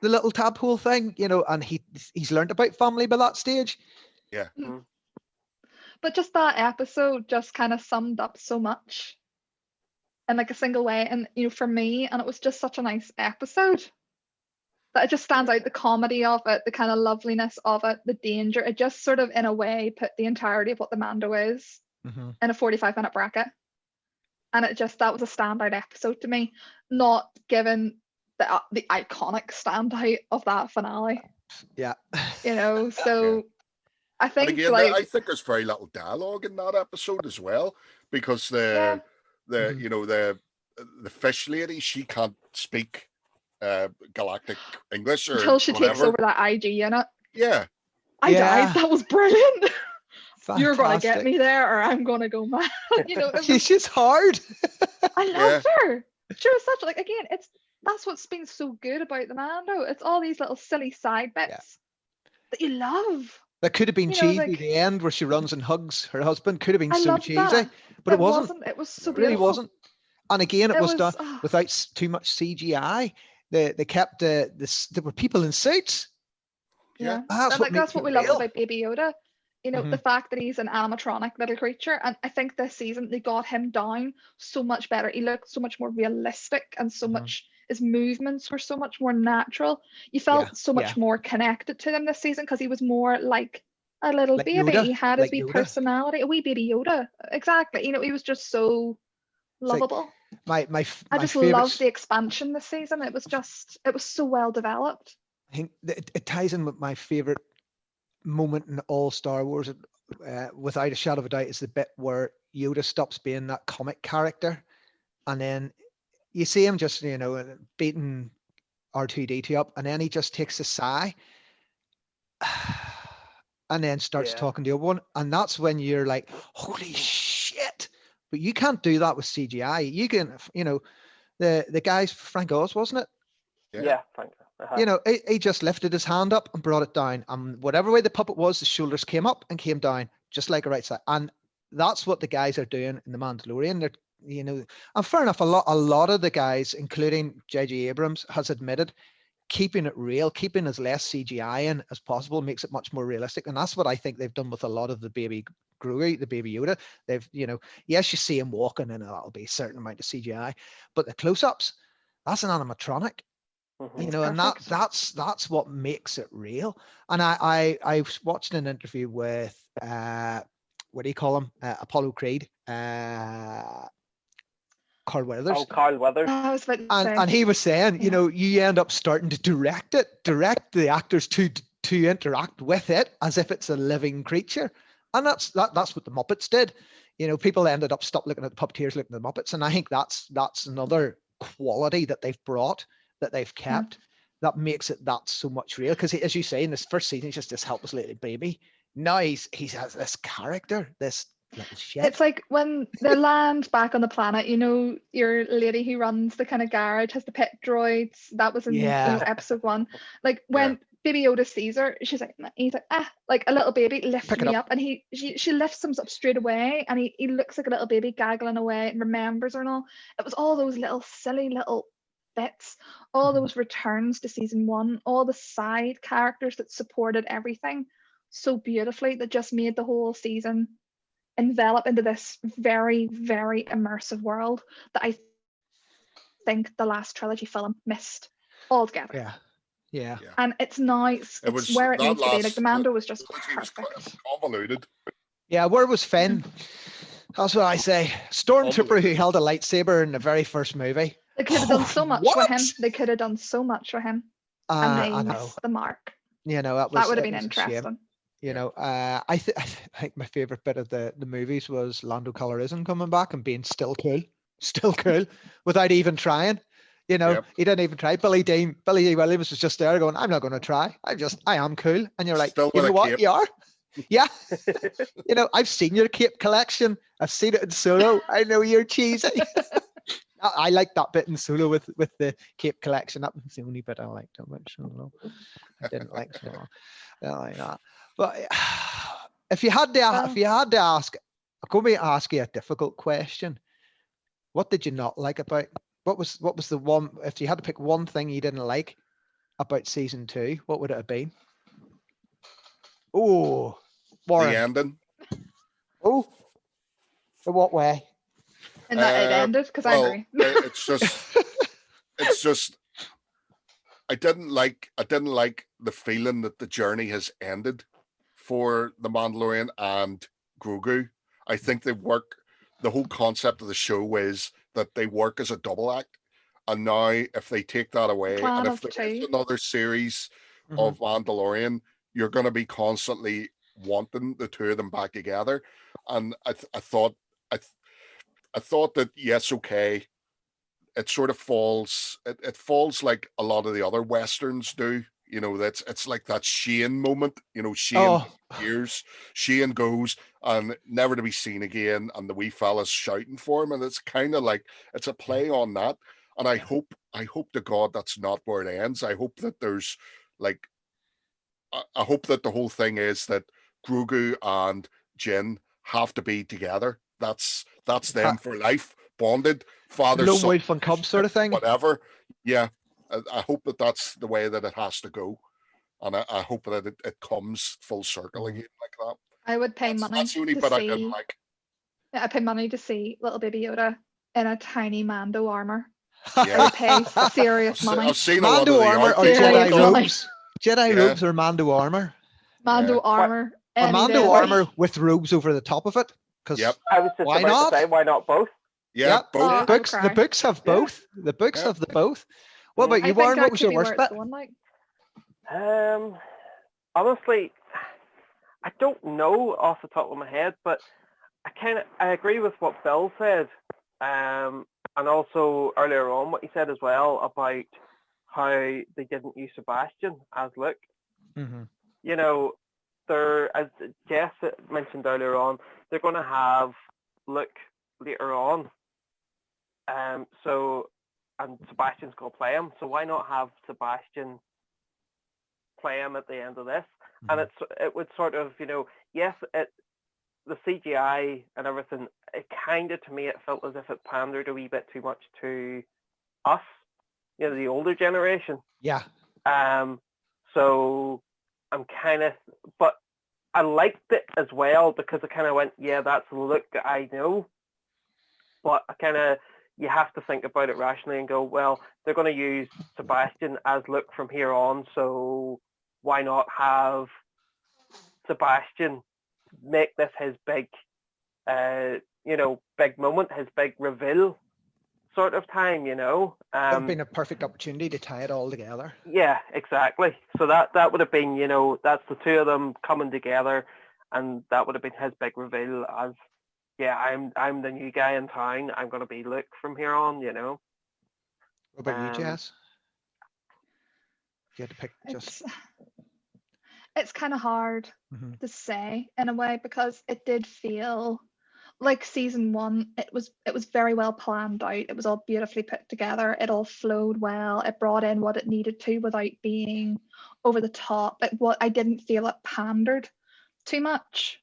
the little tadpole thing, you know, and he's learned about family by that stage. Yeah. But just that episode just kind of summed up so much in like a single way, and you know, for me, and it was just such a nice episode that it just stands out, the comedy of it, the kind of loveliness of it, the danger. It just sort of, in a way, put the entirety of what the Mando is in a 45-minute bracket. And that was a standout episode to me, not given the iconic standout of that finale. Yeah. You know, so I think, and again, like, I think there's very little dialogue in that episode as well, because the you know, the fish lady, she can't speak galactic English or until she whatever. takes over that IG unit. Yeah. I died. That was brilliant. Fantastic. You're gonna get me there, or I'm gonna go mad. You know, she's just hard. I loved her. She was such, like, again, that's what's been so good about the Mando. It's all these little silly side bits that you love. That could have been cheesy. Like, the end where she runs and hugs her husband could have been so cheesy, but it wasn't. It was so beautiful. It really wasn't. And again, it was done without too much CGI. They kept there were people in suits. Yeah, that's what we love about Baby Yoda. You know, the fact that he's an animatronic little creature, and I think this season they got him down so much better. He looked so much more realistic, and so much his movements were so much more natural. You felt so much more connected to him this season because he was more like a little Like baby. Yoda, He had his like wee Yoda. personality, a wee baby Yoda. Exactly. You know, he was just so lovable. My I just favorite. loved the expansion this season. It was so well developed. I think it ties in with my favorite moment in all Star Wars, without a shadow of a doubt, is the bit where Yoda stops being that comic character, and then you see him just, you know, beating R2-D2 up, and then he just takes a sigh and then starts talking to everyone, and that's when you're like, holy shit. But you can't do that with CGI. You can, you know, the guys, Frank Oz, wasn't it? Yeah, Frank. You know, he just lifted his hand up and brought it down, and whatever way the puppet was, the shoulders came up and came down, just like a right side. And that's what the guys are doing in the Mandalorian. They're, you know, and fair enough, a lot of the guys, including J.J. Abrams, has admitted keeping it real, keeping as less CGI in as possible makes it much more realistic. And that's what I think they've done with a lot of the baby Grogu, the baby Yoda. They've, you know, yes, you see him walking and that'll be a certain amount of CGI, but the close-ups, that's an animatronic. You know, and that's what makes it real. And I watched an interview with what do you call him? Apollo Creed, Carl Weathers. Oh, Carl Weathers. And he was saying, you know, you end up starting to direct the actors to interact with it as if it's a living creature. And that's what the Muppets did. You know, people ended up stop looking at the puppeteers, looking at the Muppets. And I think that's another quality that they've brought, that they've kept, that makes it that so much real. Because as you say, in this first season, he's just this helpless little baby. Now he has this character, this little shit. It's like when they land back on the planet, you know, your lady who runs the kind of garage has the pet droids. That was in you know, episode 1. Like when Baby Yoda sees her, he's like, like a little baby, lift me up. And she lifts him up straight away, and he looks like a little baby gaggling away and remembers her and all. It was all those little silly little bits, all those returns to season 1, all the side characters that supported everything so beautifully, that just made the whole season envelop into this very, very immersive world that I think the last trilogy film missed altogether. Yeah. And it's now it's where it needs to be. Like the Mando was just perfect. Convoluted. Yeah, where was Finn? That's what I say. Stormtrooper who held a lightsaber in the very first movie. They could have done so much with him. They could have done so much with him. And they missed the mark. You know, that would have been interesting. You know, I think my favorite bit of the movies was Lando Calrissian coming back and being still cool, without even trying. You know, he didn't even try. Billy D. Williams was just there going, I'm not going to try. I am cool. And you're like, you know what? Cape. You are. Yeah. You know, I've seen your cape collection. I've seen it in Solo. I know you're cheesy. I like that bit in Solo with the cape collection. That was the only bit I liked about Solo. I didn't like Solo. I don't like that. But if you had to ask, I'm going to ask you a difficult question. What did you not like about? What was the one? If you had to pick one thing you didn't like about season 2, what would it have been? Oh, Warren. The ending. Oh, in what way? And that it ended, because I agree. it's just I didn't like the feeling that the journey has ended for the Mandalorian and Grogu. I think the whole concept of the show is that they work as a double act. And now if they take that away, and if there is another series of Mandalorian, you're going to be constantly wanting the two of them back together. And I thought that, yes, okay, it sort of falls, it falls like a lot of the other Westerns do. You know, it's like that Shane moment, you know, Shane years, Shane goes and never to be seen again, and the wee fella's shouting for him, and it's kind of like, it's a play on that. And I hope to God that's not where it ends. I hope that there's like, I hope that the whole thing is that Grogu and Jin have to be together. That's them for life, bonded, father, lone son, wolf and cub sort of thing. Whatever. Yeah. I hope that that's the way that it has to go. And I hope that it comes full circle again like that. I would pay money That's the only to bit I can see. like. Yeah, I pay money to see little baby Yoda in a tiny Mando armor. Yeah. I would pay serious money. I've seen a lot of Mando the armor art or people Serious have Jedi done. money. robes? Jedi Yeah. robes or Mando armor? Mando Yeah. armor. Or any Mando day. armor with robes over the top of it? Because Yep. I was just why about not? to say, why not both? Yeah, Yep. both. Oh, I would The cry. books have Yeah. both. The books Yep. have the both. What about I you, think Warren? that What was could your be worst where it's bit? going, like. Honestly, I don't know off the top of my head, but I agree with what Bill said, and also earlier on what he said as well about how they didn't use Sebastian as Luke. Mm-hmm. You know, as Jess mentioned earlier on, they're going to have Luke later on, and Sebastian's going to play him. So why not have Sebastian play him at the end of this? Mm-hmm. And it would sort of, yes, the CGI and everything, it kind of, to me, it felt as if it pandered a wee bit too much to us, the older generation. Yeah. So I'm but I liked it as well because I kind of went, yeah, that's the look that I know. But you have to think about it rationally and go, well, they're going to use Sebastian as Luke from here on, so why not have Sebastian make this his big, big moment, his big reveal sort of time, It would have been a perfect opportunity to tie it all together. Yeah, exactly. So that would have been, that's the two of them coming together, and that would have been his big reveal as, yeah, I'm the new guy in town. I'm going to be Luke from here on, What about you, Jess? You had to pick just. It's kind of hard Mm-hmm. to say in a way because it did feel like season 1. It was very well planned out. It was all beautifully put together. It all flowed well. It brought in what it needed to without being over the top. I didn't feel it pandered too much.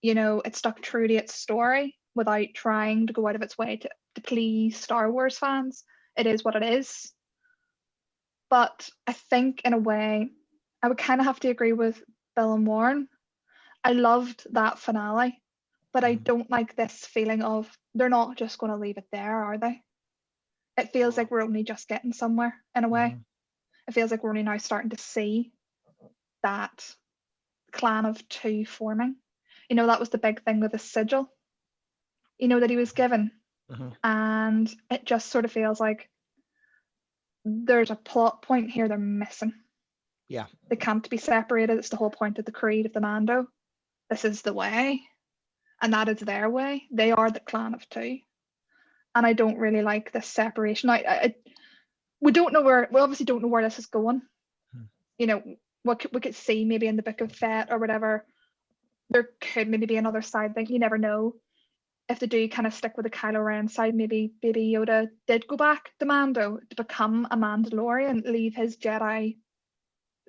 It stuck true to its story without trying to go out of its way to please Star Wars fans. It is what it is. But I think in a way, I would kind of have to agree with Bill and Warren. I loved that finale, but I don't like this feeling of they're not just going to leave it there, are they? It feels like we're only just getting somewhere in a way. It feels like we're only now starting to see that clan of 2 forming. That was the big thing with the sigil, that he was given. And it just sort of feels like there's a plot point here they're missing. Yeah. They can't be separated. It's the whole point of the creed of the Mando. This is the way, and that is their way. They are the clan of 2. And I don't really like this separation. We obviously don't know where this is going. We could see maybe in the Book of Fett or whatever, there could maybe be another side thing. You never know. If they do kind of stick with the Kylo Ren side, maybe Baby Yoda did go back to Mando to become a Mandalorian, leave his Jedi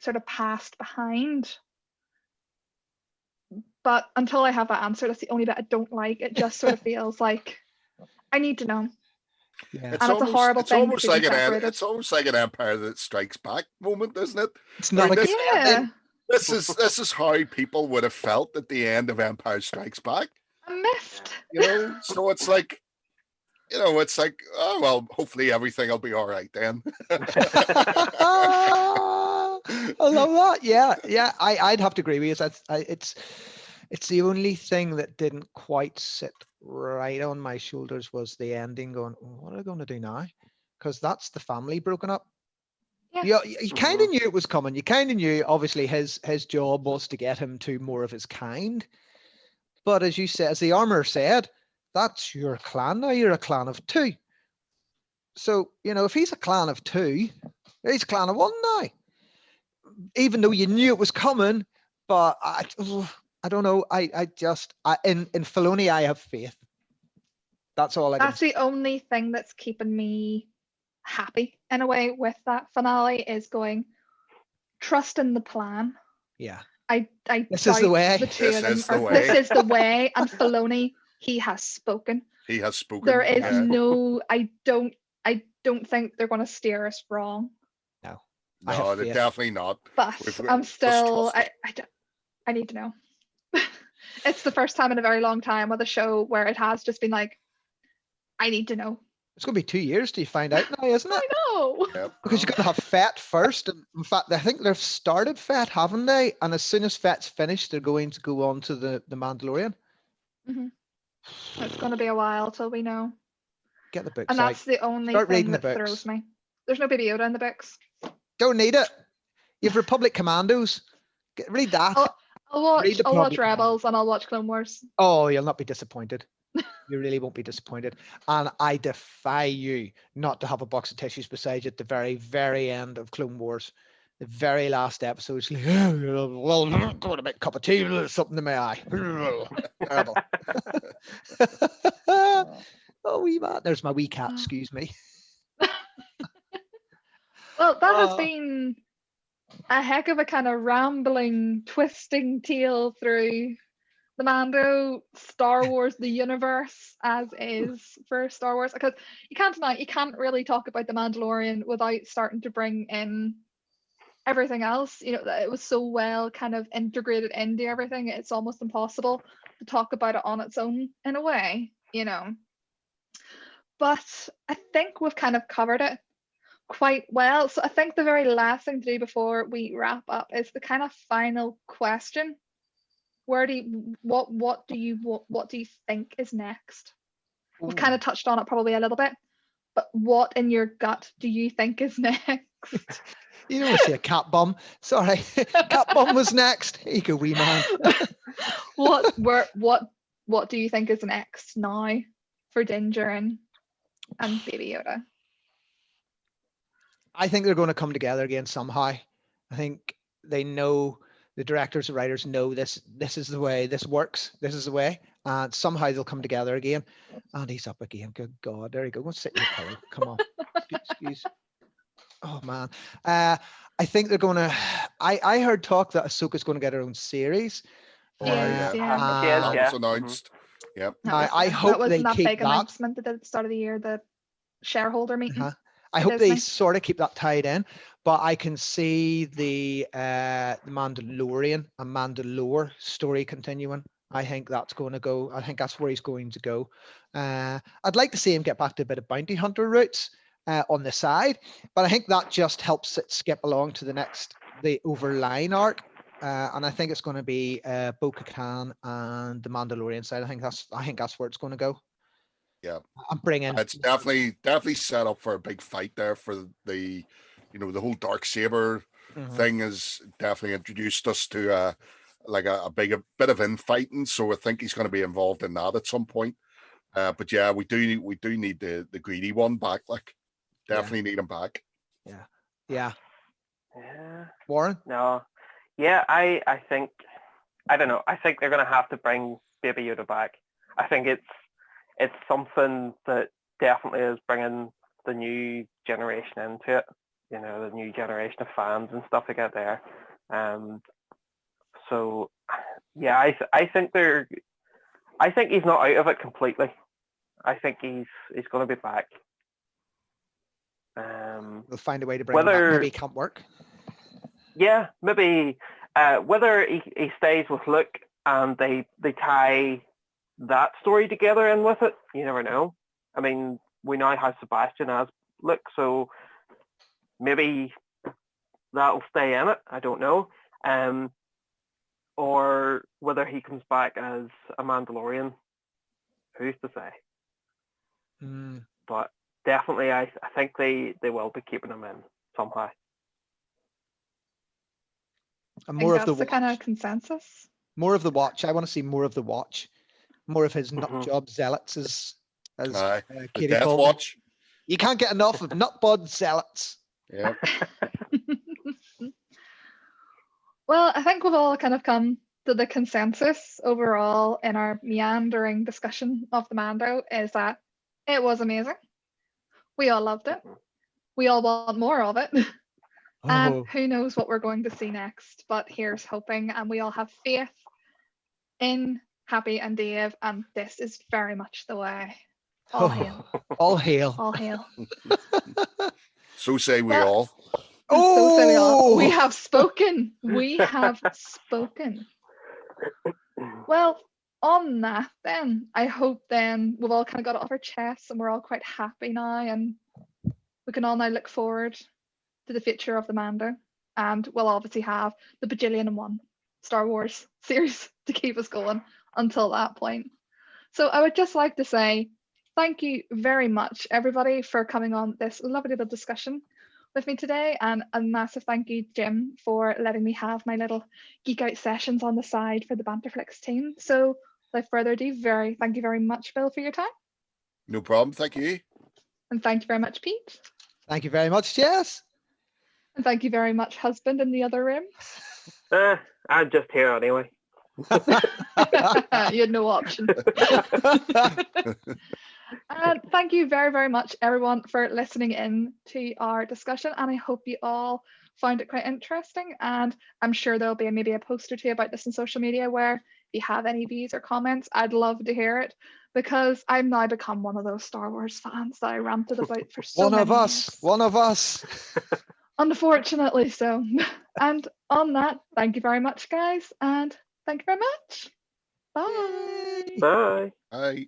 sort of past behind. But until I have that answer, that's the only bit I don't like. It just sort of feels like I need to know. Yeah. And it's a horrible thing. Almost like it's almost like an Empire that Strikes Back moment, isn't it? It's not like this is how people would have felt at the end of Empire Strikes Back. A miffed. So it's like, oh well, hopefully everything will be all right then. I love that. Yeah. I'd have to agree with you. It's the only thing that didn't quite sit right on my shoulders was the ending. Going, what are they going to do now? Because that's the family broken up. Yeah. You kind of knew it was coming. You kind of knew, obviously, his job was to get him to more of his kind. But as you said, as the armor said, that's your clan now. You're a clan of 2. So, if he's a clan of 2, he's a clan of 1 now. Even though you knew it was coming, but I don't know. In Filoni, I have faith. That's all I can That's the only thing that's keeping me happy in a way with that finale is going, trust in the plan. Yeah. This is the way. This is the way. And Filoni, he has spoken. He has spoken. There is no. I don't think they're going to steer us wrong. No, they're definitely not. But I'm still. I need to know. it's the first time in a very long time with a show where it has just been like, I need to know. It's going to be 2 years till you find out now, isn't it? I know. Yep. Because you're going to have FET first. And in fact, I think they've started FET, haven't they? And as soon as FET's finished, they're going to go on to the Mandalorian. It's going to be a while till we know. Get the books And that's the only Start thing reading the that books. throws me. There's no Baby Yoda in the books. Don't need it. You've Republic Commandos. Read that. I'll watch Read the Rebels Republic. and I'll watch Clone Wars. Oh, you'll not be disappointed. You really won't be disappointed. And I defy you not to have a box of tissues beside you at the very, very end of Clone Wars. The very last episode, it's like, well, I'm going to make a cup of tea, something in my eye. Terrible. Oh, wee man. There's my wee cat, excuse me. Well, that has been a heck of a kind of rambling, twisting tale through the Mando, Star Wars, the universe as is for Star Wars. Because you can't really talk about the Mandalorian without starting to bring in everything else. You know, it was so well kind of integrated into everything. It's almost impossible to talk about it on its own in a way, you know. But I think we've kind of covered it quite well. So I think the very last thing to do before we wrap up is the kind of final question. What do you think is next? We've kind of touched on it probably a little bit, but what in your gut do you think is next? You don't see a cat bum. Sorry, cat bum was next. Here you go, wee man. What do you think is next now for Ginger and Baby Yoda? I think they're going to come together again somehow. I think they know, the directors and writers know this is the way this works. This is the way. And somehow they'll come together again. And he's up again. Good God. There you go. Go and sit in your pillow. Come on. Excuse. Oh, man. I think they're going to... I heard talk that Ahsoka's going to get her own series. Yeah. That was announced. Yep. I hope they keep big that. announcement they did at the start of the year, the shareholder meeting. I hope they sort of keep that tied in, but I can see the Mandalorian and Mandalore story continuing. I think that's going to go. I think that's where he's going to go. I'd like to see him get back to a bit of bounty hunter roots on the side, but I think that just helps it skip along to the overline arc. And I think it's going to be Bo-Katan and the Mandalorian side. I think that's where it's going to go. Yeah, I'm bringing. It's definitely set up for a big fight there. For the, the whole dark saber thing has definitely introduced us to a bit of infighting. So I think he's going to be involved in that at some point. But yeah, we do need the greedy one back. Like, definitely need him back. Yeah. Warren? No. Yeah, I think, I don't know. I think they're going to have to bring Baby Yoda back. I think it's something that definitely is bringing the new generation into it. The new generation of fans and stuff to get there. So yeah, I think he's not out of it completely. I think he's going to be back. They'll find a way to bring him back. Maybe he can't work. Yeah, maybe whether he stays with Luke and they tie that story together in with it, you never know. I mean, we now have Sebastian as Luke, so maybe that'll stay in it. I don't know. Or whether he comes back as a Mandalorian, who's to say? But definitely, I think they will be keeping him in somehow. And more of the kind of consensus. More of the watch. I want to see more of the watch. More of his nut job zealots as Katie Death called Watch. them. You can't get enough of nutbud zealots. Yeah. Well, I think we've all kind of come to the consensus overall in our meandering discussion of the Mando is that it was amazing. We all loved it. We all want more of it. And who knows what we're going to see next, but here's hoping. And we all have faith in Happy and Dave, and this is very much the way. All hail. All hail. All hail. So say we all. So say we all. We have spoken. We have spoken. Well, on that, then I hope then we've all kind of got it off our chests and we're all quite happy now, and we can all now look forward to the future of the Mando, and we'll obviously have the bajillion and one Star Wars series to keep us going until that point. So I would just like to say thank you very much, everybody, for coming on this lovely little discussion with me today, and a massive thank you, Jim, for letting me have my little geek out sessions on the side for the BanterFlix team. So without further ado, thank you very much, Bill, for your time. No problem. Thank you. And thank you very much, Pete. Thank you very much, Jess. And thank you very much, husband in the other room. I'm just here anyway. You had no option. And thank you very, very much, everyone, for listening in to our discussion. And I hope you all found it quite interesting. And I'm sure there'll be maybe a post or two about this on social media where if you have any views or comments, I'd love to hear it, because I've now become one of those Star Wars fans that I ranted about for so many years. One of us. Unfortunately so. And on that, thank you very much, guys. And thank you very much. Bye. Bye. Bye.